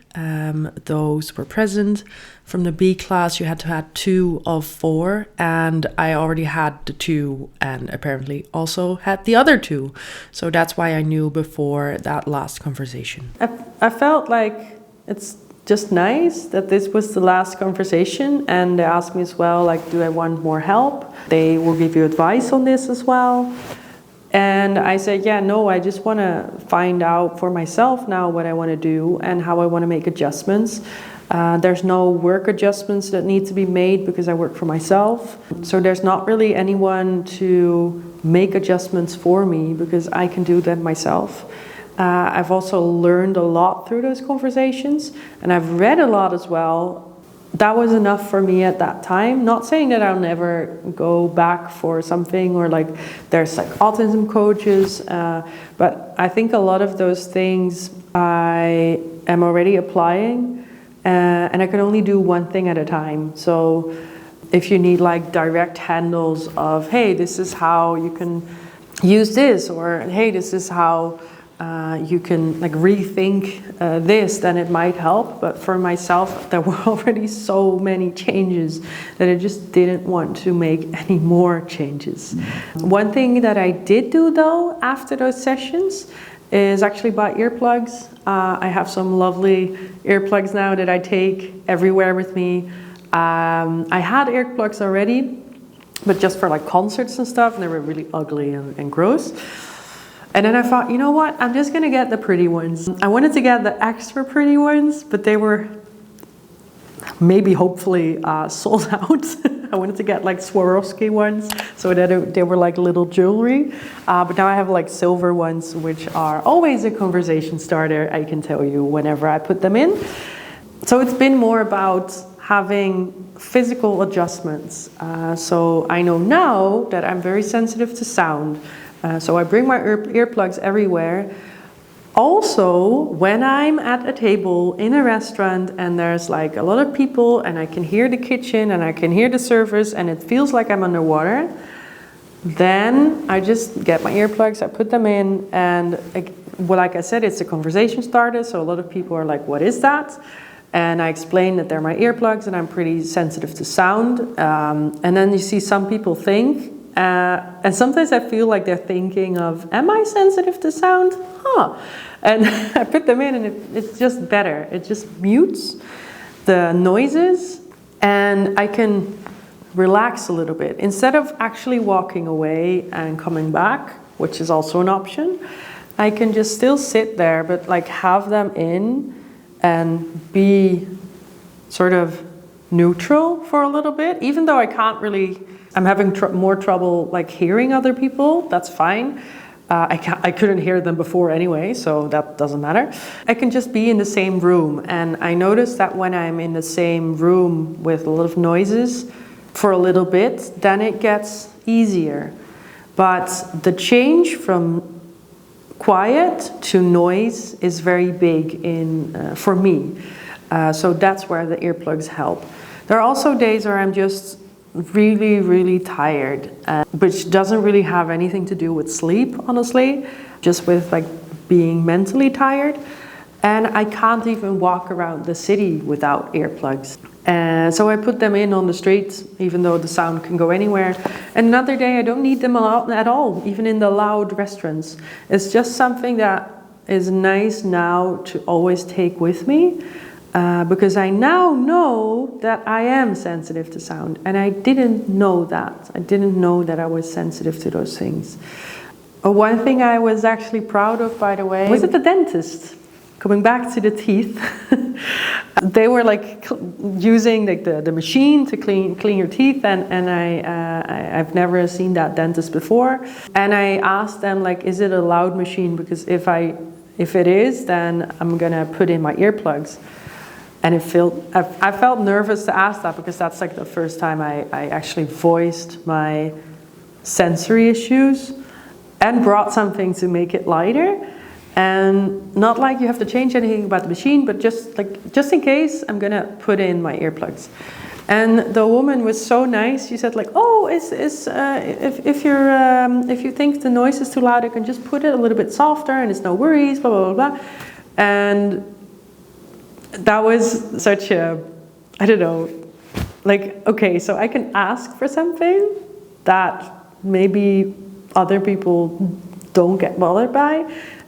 Those were present. From the B class, you had to have 2 of 4, and I already had the 2 and apparently also had the other 2. So that's why I knew before that last conversation. I felt like it's just nice that this was the last conversation, and they asked me as well, like, do I want more help? They will give you advice on this as well. And I said, yeah, no, I just want to find out for myself now what I want to do and how I want to make adjustments. There's no work adjustments that need to be made because I work for myself. So there's not really anyone to make adjustments for me because I can do them myself. I've also learned a lot through those conversations, and I've read a lot as well. That was enough for me at that time. Not saying that I'll never go back for something, or like there's like autism coaches, but I think a lot of those things I am already applying, and I can only do one thing at a time. So if you need like direct handles of, hey, this is how you can use this, or hey, this is how you can like rethink this, then it might help. But for myself, there were already so many changes that I just didn't want to make any more changes. One thing that I did do though after those sessions is actually buy earplugs. I have some lovely earplugs now that I take everywhere with me. I had earplugs already, but just for like concerts and stuff, and they were really ugly and gross. And then I thought, you know what, I'm just gonna get the pretty ones. I wanted to get the extra pretty ones, but they were maybe hopefully sold out. I wanted to get like Whatsaroxy ones, so that they were like little jewelry. But now I have like silver ones, which are always a conversation starter, I can tell you, whenever I put them in. So it's been more about having physical adjustments. So I know now that I'm very sensitive to sound. So I bring my earplugs everywhere. Also, when I'm at a table in a restaurant and there's like a lot of people and I can hear the kitchen and I can hear the servers and it feels like I'm underwater, then I just get my earplugs, I put them in, and well, like I said, it's a conversation starter. So a lot of people are like, what is that? And I explain that they're my earplugs and I'm pretty sensitive to sound. And then you see some people think, and sometimes I feel like they're thinking of, am I sensitive to sound? And I put them in and it's just better. It just mutes the noises and I can relax a little bit. Instead of actually walking away and coming back, which is also an option, I can just still sit there, but like have them in and be sort of neutral for a little bit, even though I can't really, I'm having more trouble like hearing other people. That's fine. I couldn't hear them before anyway, so that doesn't matter. I can just be in the same room, and I notice that when I'm in the same room with a lot of noises for a little bit, then it gets easier. But the change from quiet to noise is very big for me. So that's where the earplugs help. There are also days where I'm just really, really tired, which doesn't really have anything to do with sleep, honestly, just with like being mentally tired. And I can't even walk around the city without earplugs. So I put them in on the street, even though the sound can go anywhere. And another day I don't need them at all, even in the loud restaurants. It's just something that is nice now to always take with me. Because I now know that I am sensitive to sound, and I didn't know that. I didn't know that I was sensitive to those things. One thing I was actually proud of, by the way, was at the dentist. Coming back to the teeth, they were like using like the machine to clean your teeth, and I've never seen that dentist before. And I asked them like, is it a loud machine? Because if it is, then I'm gonna put in my earplugs. And I felt nervous to ask that because that's like the first time I actually voiced my sensory issues. and brought something to make it lighter. And not like you have to change anything about the machine, but just in case, I'm gonna put in my earplugs. And the woman was so nice. She said like, oh, if you think the noise is too loud, I can just put it a little bit softer and it's no worries, blah, blah, blah, blah. And that was such a, I don't know, like, okay, so I can ask for something that maybe other people don't get bothered by.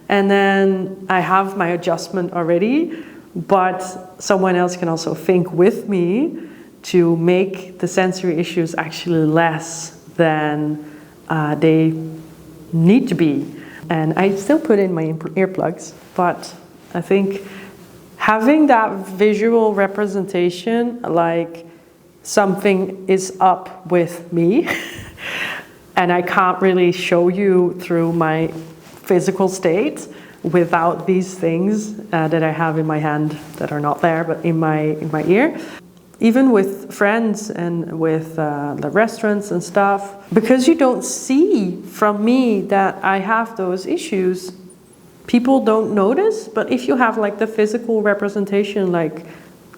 And then I have my adjustment already, but someone else can also think with me to make the sensory issues actually less than they need to be. And I still put in my earplugs, but I think having that visual representation, like something is up with me, and I can't really show you through my physical state without these things that I have in my hand that are not there, but in my ear. Even with friends and with the restaurants and stuff, because you don't see from me that I have those issues, people don't notice. But if you have like the physical representation, like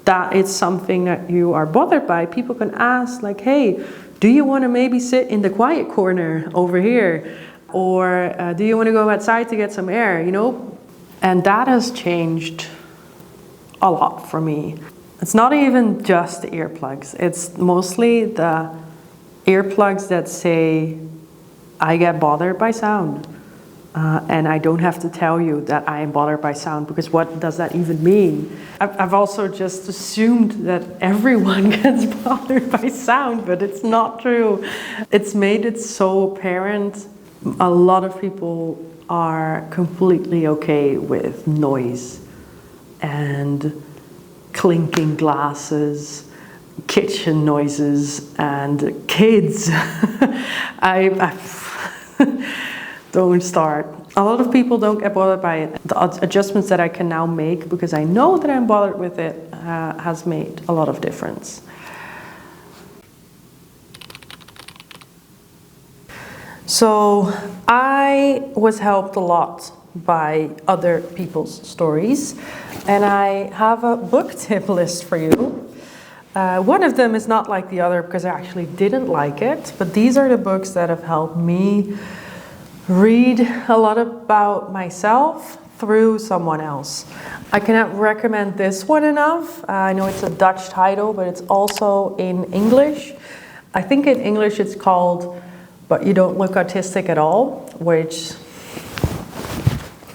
that it's something that you are bothered by, people can ask like, hey, do you want to maybe sit in the quiet corner over here? Or do you want to go outside to get some air, you know? And that has changed a lot for me. It's not even just the earplugs. It's mostly the earplugs that say, I get bothered by sound. And I don't have to tell you that I am bothered by sound, because what does that even mean? I've also just assumed that everyone gets bothered by sound, but it's not true. It's made it so apparent. A lot of people are completely okay with noise and clinking glasses, kitchen noises, and kids. I don't start. A lot of people don't get bothered by it. The adjustments that I can now make, because I know that I'm bothered with it, has made a lot of difference. So I was helped a lot by other people's stories, and I have a book tip list for you. One of them is not like the other because I actually didn't like it, but these are the books that have helped me read a lot about myself through someone else. I cannot recommend this one enough. I know it's a Dutch title, but it's also in English. I think in English it's called But You Don't Look Autistic at All, which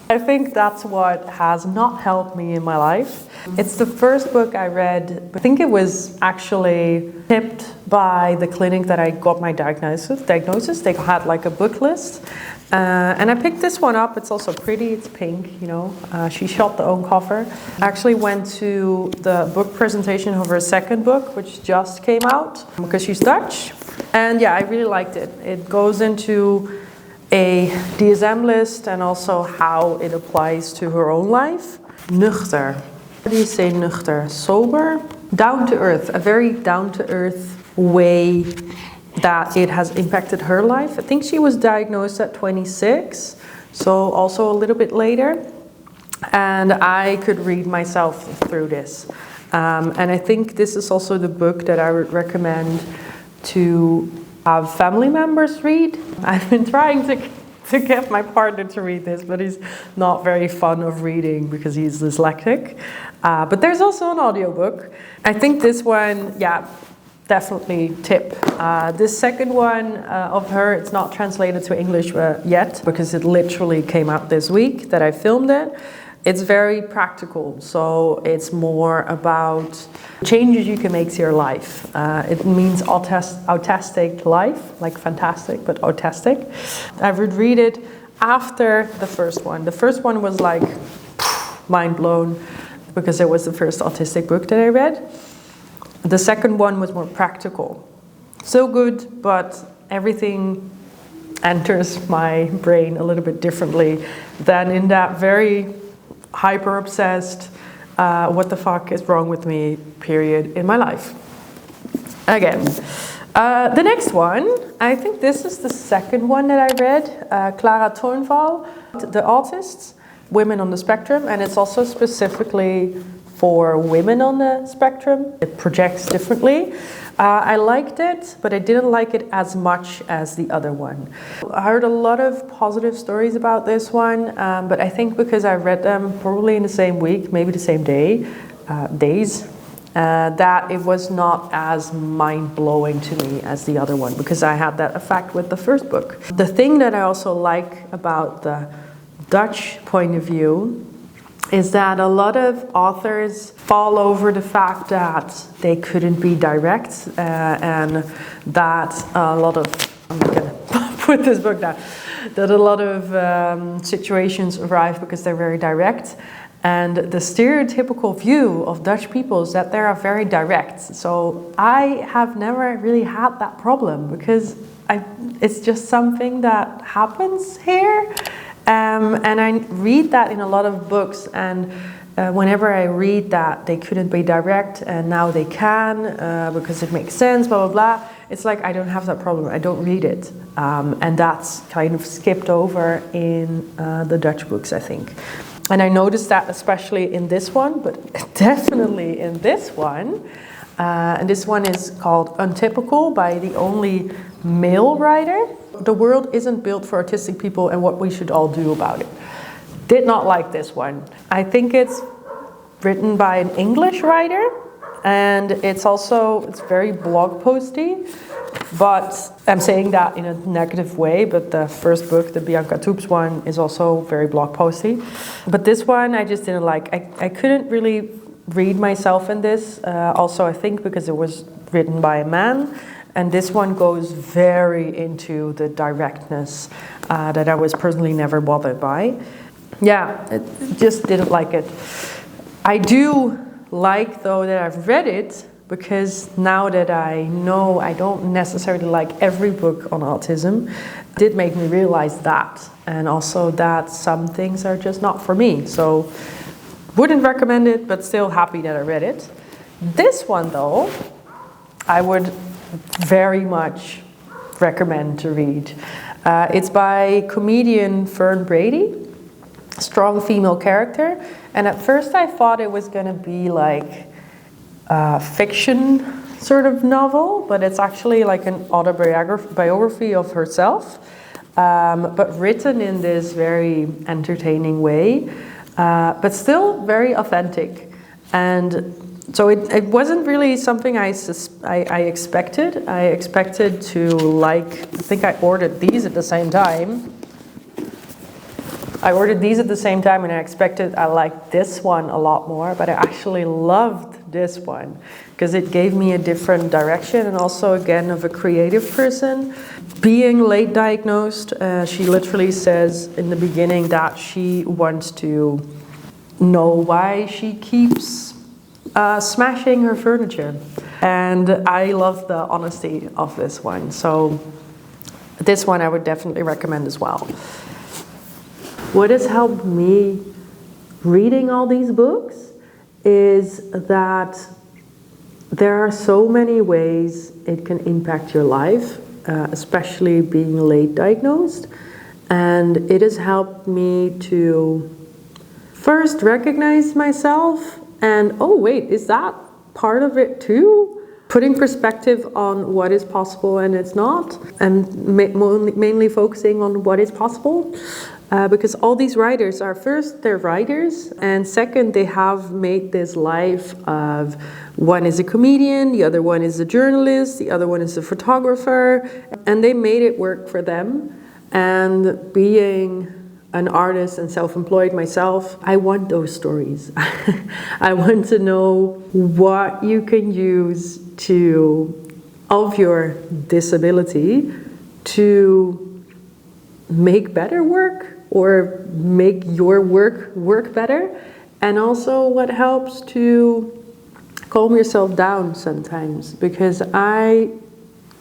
I think that's what has not helped me in my life. It's the first book I read. I think it was actually tipped by the clinic that I got my diagnosis. They had like a book list. And I picked this one up. It's also pretty, it's pink, you know. She shot the own cover. I actually went to the book presentation of her second book, which just came out, because she's Dutch. And yeah, I really liked it. It goes into a DSM list and also how it applies to her own life. Nuchter. How do you say nuchter? Sober? Down to earth. A very down to earth way that it has impacted her life. I think she was diagnosed at 26, so also a little bit later. And I could read myself through this. And I think this is also the book that I would recommend to have family members read. I've been trying to get my partner to read this, but he's not very fond of reading because he's dyslexic. But there's also an audiobook. I think this one, yeah, definitely tip. This second one of her, it's not translated to English yet, because it literally came out this week that I filmed it. It's very practical, so it's more about changes you can make to your life. It means autistic life, like fantastic, but autistic. I would read it after the first one. The first one was like mind blown, because it was the first autistic book that I read. The second one was more practical. So good, but everything enters my brain a little bit differently than in that very hyper obsessed, what the fuck is wrong with me, period, in my life. Again, The next one, I think this is the second one that I read, Clara Toornval, The Autists, Women on the Spectrum, and it's also specifically for women on the spectrum. It projects differently. I liked it, but I didn't like it as much as the other one. I heard a lot of positive stories about this one, but I think because I read them probably in the same week, maybe the same days, that it was not as mind-blowing to me as the other one, because I had that effect with the first book. The thing that I also like about the Dutch point of view is that a lot of authors fall over the fact that they couldn't be direct, and that a lot of, I'm gonna put this book down, that a lot of situations arrive because they're very direct. And the stereotypical view of Dutch people is that they are very direct. So I have never really had that problem, because it's just something that happens here. And I read that in a lot of books, and whenever I read that they couldn't be direct and now they can because it makes sense, blah, blah, blah, it's like I don't have that problem, I don't read it. And that's kind of skipped over in the Dutch books, I think. And I noticed that especially in this one, but definitely in this one. And this one is called Untypical, by the only male writer. The world isn't built for autistic people and what we should all do about it. Did not like this one. I think it's written by an English writer, and it's very blog posty, but I'm saying that in a negative way, but the first book, the Bianca Toeps one, is also very blog posty. But this one I just didn't like. I couldn't really read myself in this, also I think because it was written by a man. And this one goes very into the directness that I was personally never bothered by. Yeah, I just didn't like it. I do like, though, that I've read it, because now that I know I don't necessarily like every book on autism, it did make me realize that. And also that some things are just not for me. So, wouldn't recommend it, but still happy that I read it. This one, though, I would very much recommend to read. It's by comedian Fern Brady, strong female character, and at first I thought it was going to be like a fiction sort of novel, but it's actually like an autobiography of herself, but written in this very entertaining way, but still very authentic. And so it wasn't really something I expected. I expected to like, I think I ordered these at the same time. And I expected I liked this one a lot more, but I actually loved this one because it gave me a different direction, and also again of a creative person. Being late diagnosed, she literally says in the beginning that she wants to know why she keeps smashing her furniture, and I love the honesty of this one. So this one I would definitely recommend as well. What has helped me reading all these books is that there are so many ways it can impact your life, especially being late diagnosed, and it has helped me to first recognize myself. And oh wait, is that part of it too? Putting perspective on what is possible and it's not, and mainly focusing on what is possible. Because all these writers are, first, they're writers, and second, they have made this life of, one is a comedian, the other one is a journalist, the other one is a photographer, and they made it work for them. And being an artist and self-employed myself, I want those stories. I want to know what you can use of your disability to make better work, or make your work better, and also what helps to calm yourself down sometimes, because I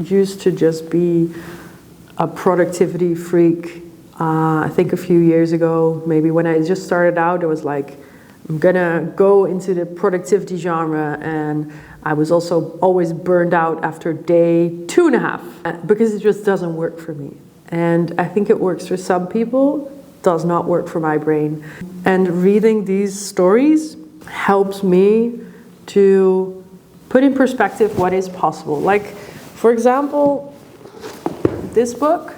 used to just be a productivity freak. I think a few years ago, maybe when I just started out, it was like I'm gonna go into the productivity genre, and I was also always burned out after day 2.5 because it just doesn't work for me. And I think it works for some people, does not work for my brain. And reading these stories helps me to put in perspective what is possible. Like, for example, this book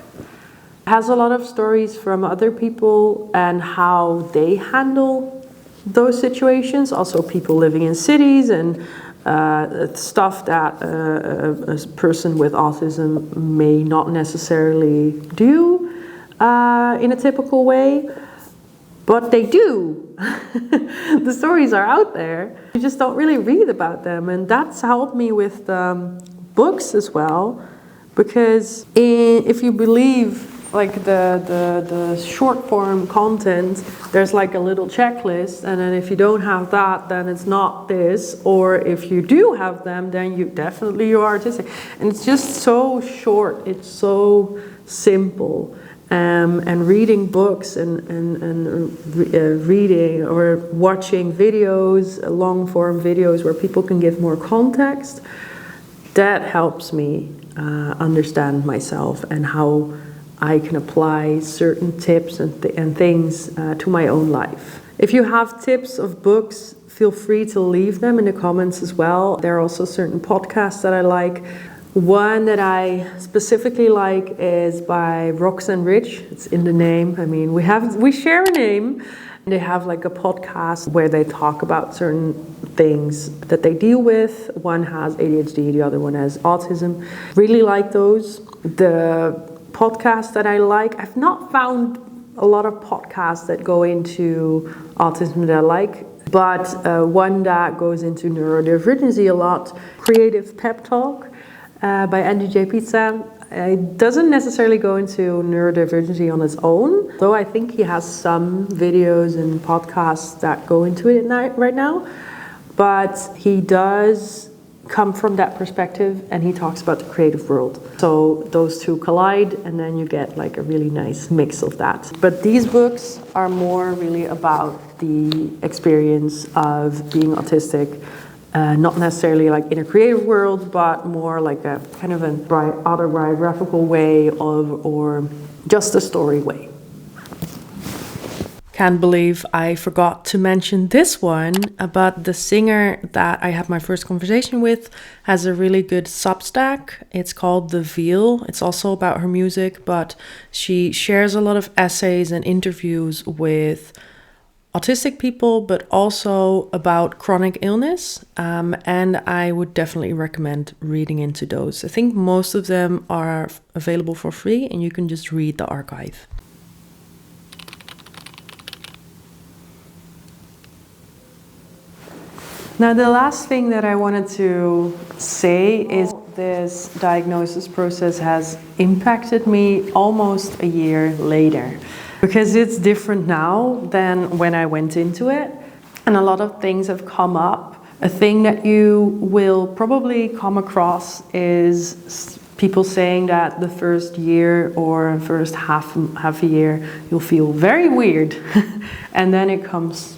has a lot of stories from other people and how they handle those situations. Also people living in cities and stuff that a person with autism may not necessarily do in a typical way, but they do. The stories are out there. You just don't really read about them, and that's helped me with books as well, because if you believe like the short form content, there's like a little checklist, and then if you don't have that, then it's not this, or if you do have them, then you are artistic. And it's just so short, it's so simple. And reading books and reading or watching videos, long form videos where people can give more context, that helps me understand myself and how I can apply certain tips and things to my own life. If you have tips of books, feel free to leave them in the comments as well. There are also certain podcasts that I like. One that I specifically like is by Rox and Rich. It's in the name. I mean, we share a name. They have like a podcast where they talk about certain things that they deal with. One has ADHD, the other one has autism. Really like those. The podcast that I like, I've not found a lot of podcasts that go into autism that I like, but one that goes into neurodivergency a lot, Creative Pep Talk by Andy J. Pizza. It doesn't necessarily go into neurodivergency on its own, though I think he has some videos and podcasts that go into it right now, but he does come from that perspective, and he talks about the creative world. So those two collide, and then you get like a really nice mix of that. But these books are more really about the experience of being autistic, not necessarily like in a creative world, but more like a kind of an autobiographical way or just a story way. Can't believe I forgot to mention this one, but the singer that I had my first conversation with has a really good substack. It's called The Veil. It's also about her music, but she shares a lot of essays and interviews with autistic people, but also about chronic illness. And I would definitely recommend reading into those. I think most of them are available for free, and you can just read the archive. Now, the last thing that I wanted to say is this diagnosis process has impacted me almost a year later, because it's different now than when I went into it, and a lot of things have come up. A thing that you will probably come across is people saying that the first year or first half a year you'll feel very weird, and then it comes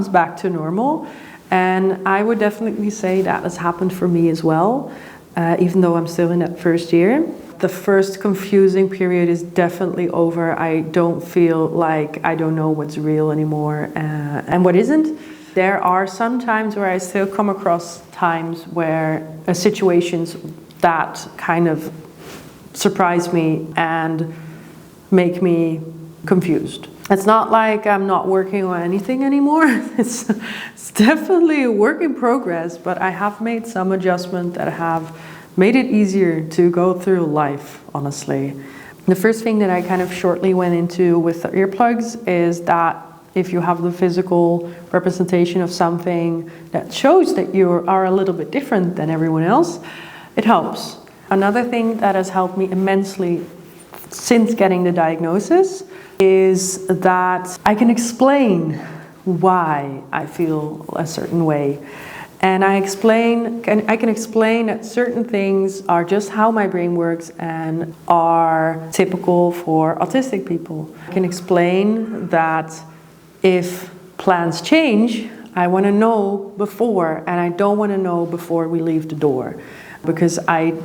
back to normal. And I would definitely say that has happened for me as well, even though I'm still in that first year. The first confusing period is definitely over. I don't feel like I don't know what's real anymore and what isn't. There are some times where I still come across times where situations that kind of surprise me and make me confused. It's not like I'm not working on anything anymore. It's definitely a work in progress, but I have made some adjustments that have made it easier to go through life, honestly. The first thing that I kind of shortly went into with the earplugs is that if you have the physical representation of something that shows that you are a little bit different than everyone else, it helps. Another thing that has helped me immensely since getting the diagnosis is that I can explain why I feel a certain way. And I can explain that certain things are just how my brain works and are typical for autistic people. I can explain that if plans change, I want to know before, and I don't want to know before we leave the door, because I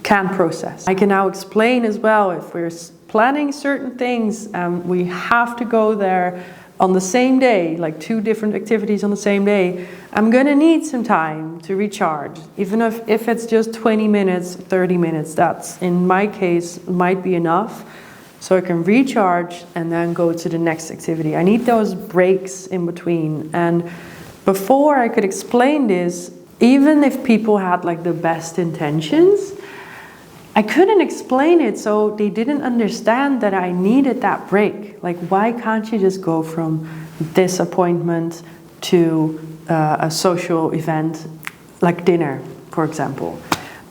can't process. I can now explain as well, if we're planning certain things, we have to go there on the same day, like 2 different activities on the same day, I'm gonna need some time to recharge. Even if it's just 20 minutes, 30 minutes, that's, in my case, might be enough. So I can recharge and then go to the next activity. I need those breaks in between. And before I could explain this, even if people had like the best intentions, I couldn't explain it, so they didn't understand that I needed that break. Like, why can't you just go from this appointment to a social event, like dinner, for example?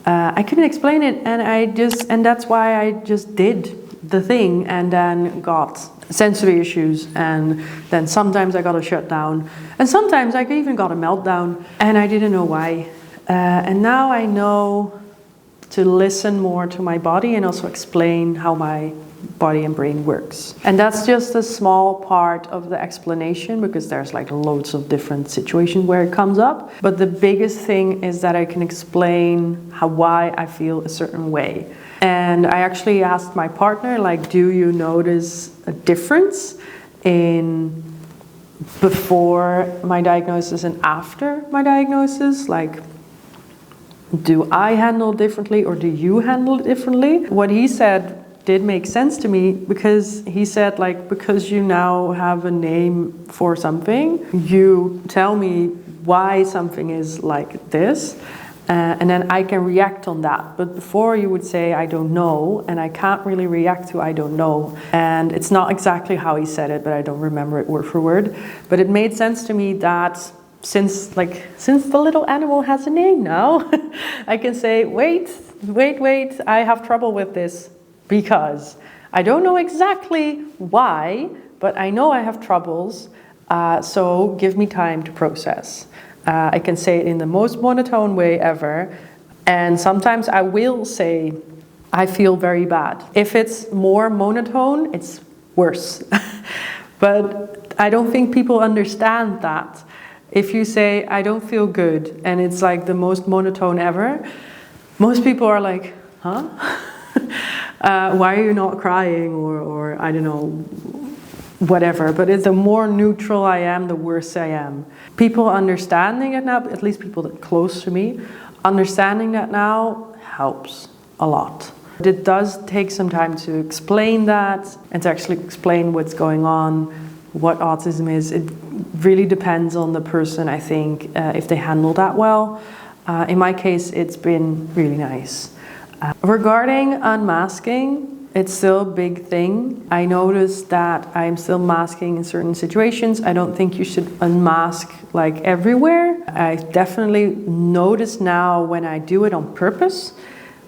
I couldn't explain it, and that's why I just did the thing, and then got sensory issues, and then sometimes I got a shutdown, and sometimes I even got a meltdown, and I didn't know why. And now I know to listen more to my body and also explain how my body and brain works. And that's just a small part of the explanation, because there's like loads of different situations where it comes up. But the biggest thing is that I can explain why I feel a certain way. And I actually asked my partner, like, do you notice a difference in before my diagnosis and after my diagnosis? Like, do I handle it differently, or do you handle it differently? What he said did make sense to me, because he said, like, because you now have a name for something, you tell me why something is like this, and then I can react on that. But before you would say, I don't know, and I can't really react to I don't know. And it's not exactly how he said it, but I don't remember it word for word. But it made sense to me that since the little animal has a name now, I can say, wait, I have trouble with this because I don't know exactly why, but I know I have troubles, so give me time to process. I can say it in the most monotone way ever, and sometimes I will say, I feel very bad. If it's more monotone, it's worse. But I don't think people understand that. If you say, I don't feel good, and it's like the most monotone ever, most people are like, huh? Why are you not crying? Or I don't know, whatever. But the more neutral I am, the worse I am. People understanding it now, at least people that are close to me, understanding that now helps a lot. It does take some time to explain that, and to actually explain what's going on, what autism is. It really depends on the person, I think, if they handle that well. In my case, it's been really nice. Regarding unmasking, it's still a big thing. I noticed that I'm still masking in certain situations. I don't think you should unmask like everywhere. I definitely notice now when I do it on purpose,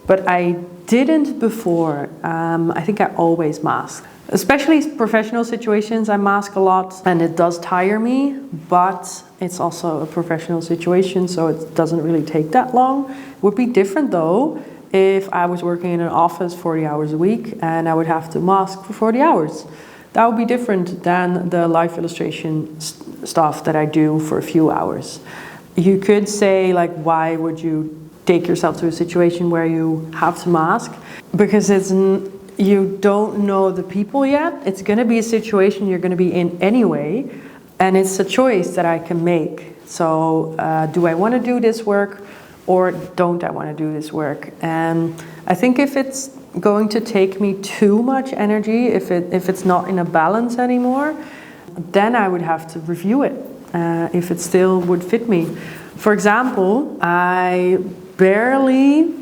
but I didn't before. I think I always mask. Especially professional situations, I mask a lot, and it does tire me, but it's also a professional situation, so it doesn't really take that long. It would be different though if I was working in an office 40 hours a week and I would have to mask for 40 hours. That would be different than the live illustration stuff that I do for a few hours. You could say, like, why would you take yourself to a situation where you have to mask? Because you don't know the people yet. It's going to be a situation you're going to be in anyway, and it's a choice that I can make. So do I want to do this work, or don't I want to do this work? And I think if it's going to take me too much energy, if it's not in a balance anymore, then I would have to review it, if it still would fit me. For example, I barely/don't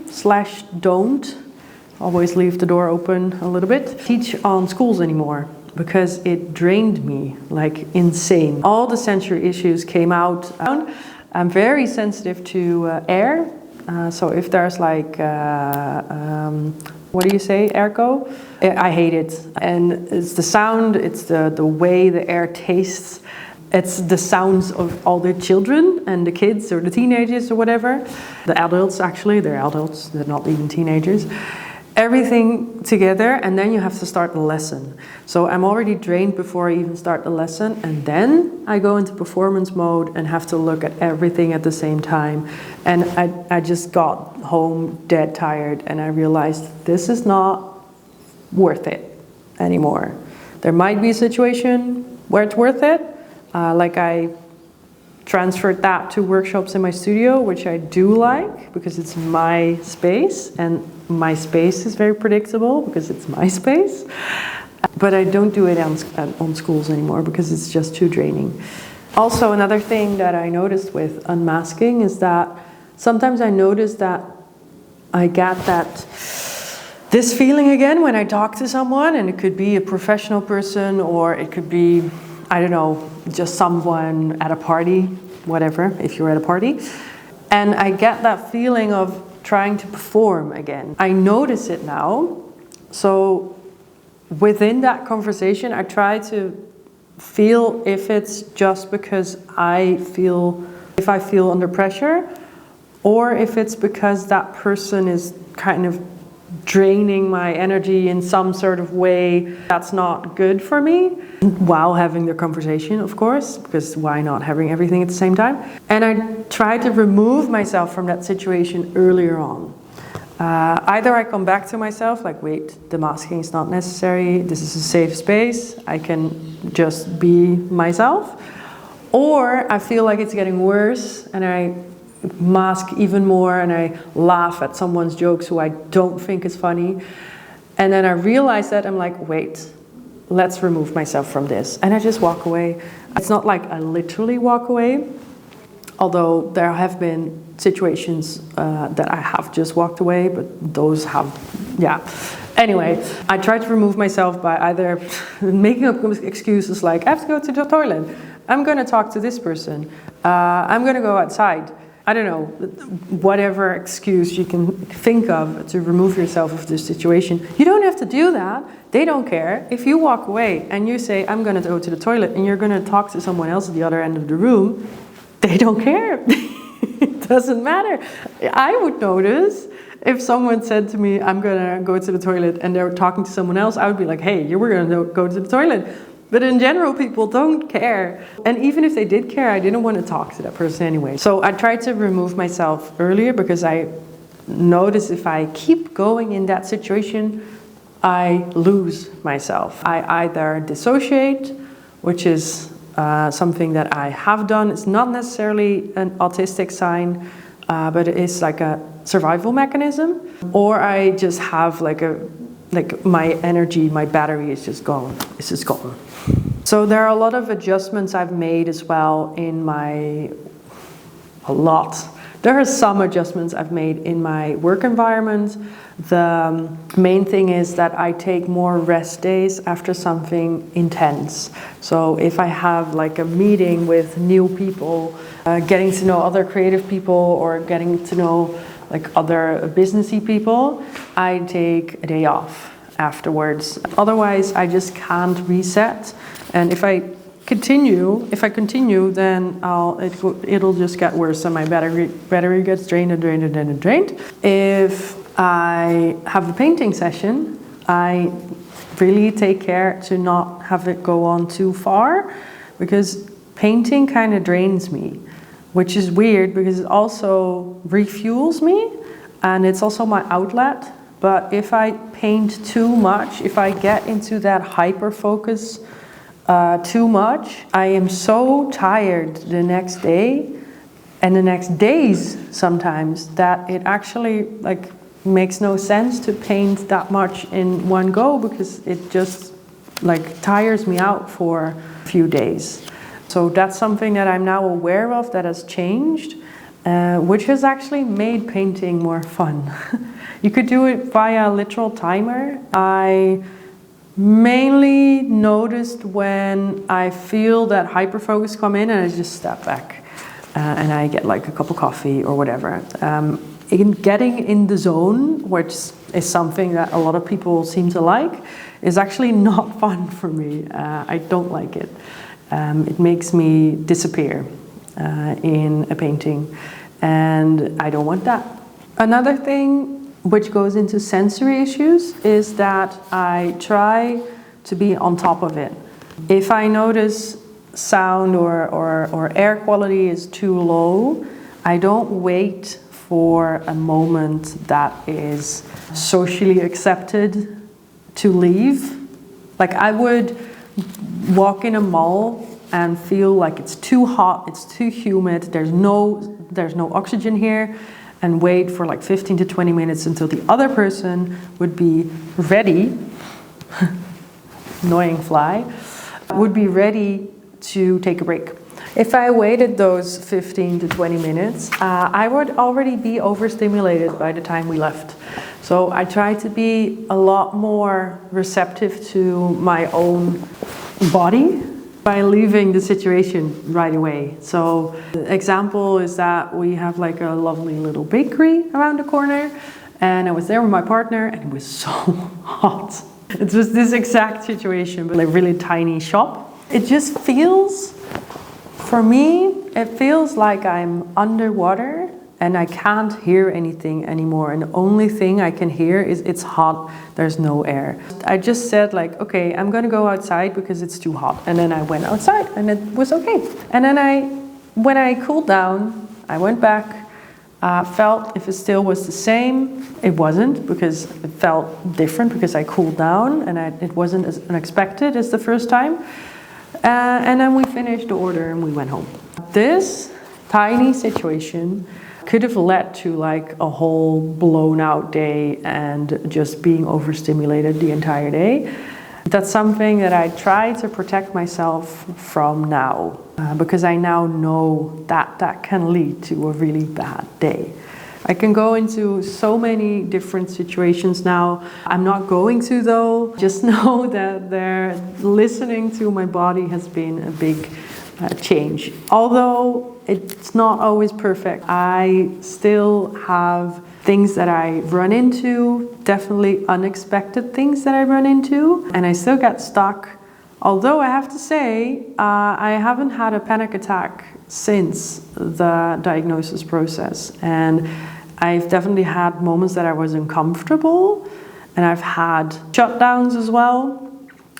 always leave the door open a little bit, teach on schools anymore, because it drained me like insane. All the sensory issues came out. I'm very sensitive to air, so if there's like, what do you say, airco? I hate it. And it's the sound, it's the way the air tastes. It's the sounds of all the children and the kids or the teenagers or whatever. The adults, actually, they're adults, they're not even teenagers. everything together, and then you have to start the lesson. So I'm already drained before I even start the lesson, and then I go into performance mode and have to look at everything at the same time. And I just got home dead tired, and I realized this is not worth it anymore. There might be a situation where it's worth it, like I transferred that to workshops in my studio, which I do like because it's my space, and my space is very predictable because it's my space. But I don't do it on schools anymore because it's just too draining. Also, another thing that I noticed with unmasking is that sometimes I notice that I get this feeling again when I talk to someone, and it could be a professional person, or it could be, I don't know, just someone at a party, whatever, if you're at a party. And I get that feeling of trying to perform again. I notice it now. So within that conversation, I try to feel if it's just because if I feel under pressure, or if it's because that person is kind of draining my energy in some sort of way that's not good for me, while having the conversation, of course, because why not having everything at the same time? And I try to remove myself from that situation earlier on. Either I come back to myself, like, wait, the masking is not necessary, this is a safe space, I can just be myself. Or I feel like it's getting worse, and I mask even more, and I laugh at someone's jokes who I don't think is funny. And then I realize that I'm like, wait, let's remove myself from this. And I just walk away. It's not like I literally walk away, although there have been situations that I have just walked away, but those have, yeah. Anyway, I try to remove myself by either making up excuses like, I have to go to the toilet, I'm going to talk to this person, I'm going to go outside. I don't know, whatever excuse you can think of to remove yourself of this situation. You don't have to do that. They don't care. If you walk away and you say, I'm going to go to the toilet, and you're going to talk to someone else at the other end of the room, they don't care. It doesn't matter. I would notice if someone said to me, I'm going to go to the toilet, and they're talking to someone else, I would be like, hey, you were going to go to the toilet. But in general, people don't care. And even if they did care, I didn't want to talk to that person anyway. So I tried to remove myself earlier, because I notice if I keep going in that situation, I lose myself. I either dissociate, which is something that I have done. It's not necessarily an autistic sign, but it is like a survival mechanism. Or I just have like my energy, my battery is just gone. It's just gone. So there are a lot of adjustments I've made as well There are some adjustments I've made in my work environment. The main thing is that I take more rest days after something intense. So if I have like a meeting with new people, getting to know other creative people, or getting to know like other businessy people, I take a day off afterwards. Otherwise, I just can't reset. And if I continue, then it'll just get worse, and my battery gets drained and drained and drained and drained. If I have a painting session, I really take care to not have it go on too far, because painting kind of drains me, which is weird because it also refuels me, and it's also my outlet. But if I paint too much, if I get into that hyperfocus too much, I am so tired the next day and the next days sometimes that it actually like makes no sense to paint that much in one go, because it just like tires me out for a few days. So that's something that I'm now aware of that has changed, which has actually made painting more fun. You could do it via a literal timer. I mainly noticed when I feel that hyperfocus come in, and I just step back and I get like a cup of coffee or whatever. In getting in the zone, which is something that a lot of people seem to like, is actually not fun for me. I don't like it. It makes me disappear in a painting, and I don't want that. Another thing which goes into sensory issues, is that I try to be on top of it. If I notice sound or air quality is too low, I don't wait for a moment that is socially accepted to leave. Like I would walk in a mall and feel like it's too hot, it's too humid, there's no oxygen here, and wait for like 15 to 20 minutes until the other person would be ready, annoying fly, would be ready to take a break. If I waited those 15 to 20 minutes, I would already be overstimulated by the time we left. So I try to be a lot more receptive to my own body by leaving the situation right away. So the example is that we have like a lovely little bakery around the corner, and I was there with my partner and it was so hot. It was this exact situation, but a really tiny shop. It just feels, for me, it feels like I'm underwater and I can't hear anything anymore. And the only thing I can hear is it's hot, there's no air. I just said like, okay, I'm gonna go outside because it's too hot. And then I went outside and it was okay. And then when I cooled down, I went back, felt if it still was the same. It wasn't, because it felt different because I cooled down and it wasn't as unexpected as the first time. And then we finished the order and we went home. This tiny situation could have led to like a whole blown out day and just being overstimulated the entire day. That's something that I try to protect myself from now, because I now know that that can lead to a really bad day. I can go into so many different situations now. I'm not going to though. Just know that listening to my body has been a big change. Although it's not always perfect, I still have things that I run into, definitely unexpected things that I run into, and I still get stuck. Although I have to say, I haven't had a panic attack since the diagnosis process, and I've definitely had moments that I was uncomfortable, and I've had shutdowns as well,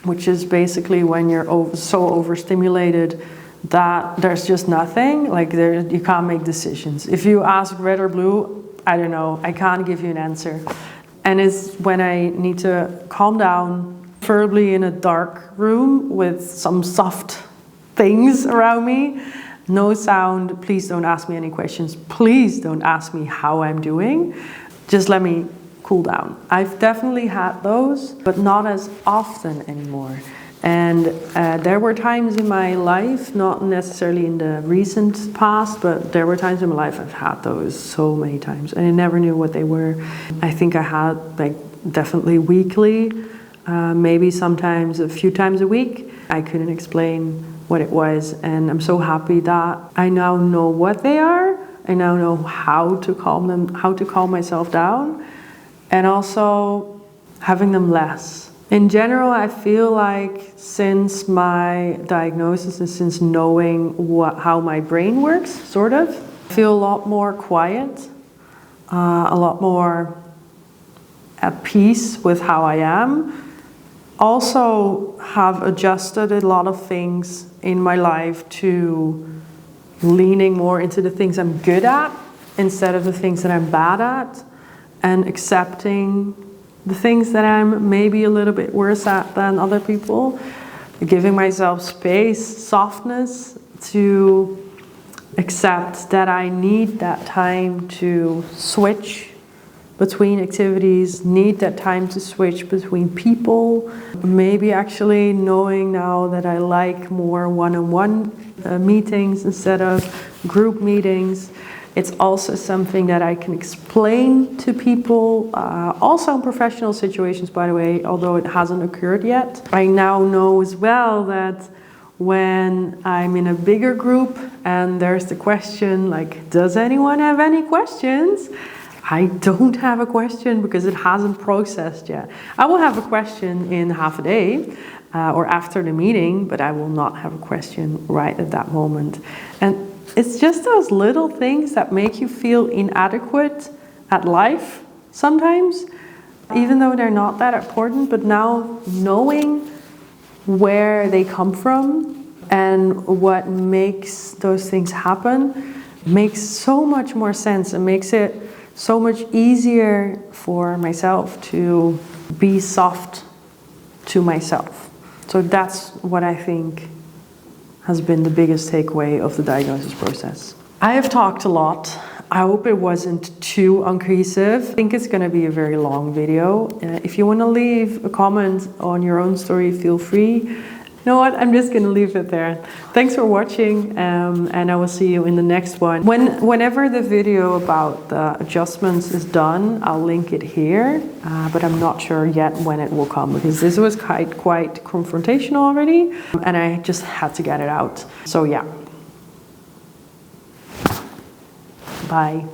which is basically when you're so overstimulated that there's just nothing, like you can't make decisions. If you ask red or blue, I don't know, I can't give you an answer. And it's when I need to calm down, preferably in a dark room with some soft things around me. No sound, please don't ask me any questions. Please don't ask me how I'm doing. Just let me cool down. I've definitely had those, but not as often anymore. And there were times in my life, not necessarily in the recent past, but there were times in my life I've had those so many times, and I never knew what they were. I think I had like definitely weekly, maybe sometimes a few times a week. I couldn't explain what it was, and I'm so happy that I now know what they are. I now know how to calm them, how to calm myself down, and also having them less. In general, I feel like since my diagnosis and since knowing how my brain works, sort of, I feel a lot more quiet, a lot more at peace with how I am. Also have adjusted a lot of things in my life to leaning more into the things I'm good at instead of the things that I'm bad at, and accepting the things that I'm maybe a little bit worse at than other people, giving myself space, softness to accept that I need that time to switch between activities, need that time to switch between people. Maybe actually knowing now that I like more one-on-one meetings instead of group meetings. It's also something that I can explain to people, also in professional situations, by the way, although it hasn't occurred yet. I now know as well that when I'm in a bigger group and there's the question like, does anyone have any questions? I don't have a question because it hasn't processed yet. I will have a question in half a day or after the meeting, but I will not have a question right at that moment. And it's just those little things that make you feel inadequate at life sometimes, even though they're not that important, but now knowing where they come from and what makes those things happen makes so much more sense and makes it so much easier for myself to be soft to myself. So that's what I think has been the biggest takeaway of the diagnosis process. I have talked a lot. I hope it wasn't too uncohesive. I think it's going to be a very long video. If you want to leave a comment on your own story, feel free. You know what? I'm just going to leave it there. Thanks for watching, and I will see you in the next one. Whenever the video about the adjustments is done, I'll link it here, but I'm not sure yet when it will come, because this was quite confrontational already, and I just had to get it out. So yeah. Bye.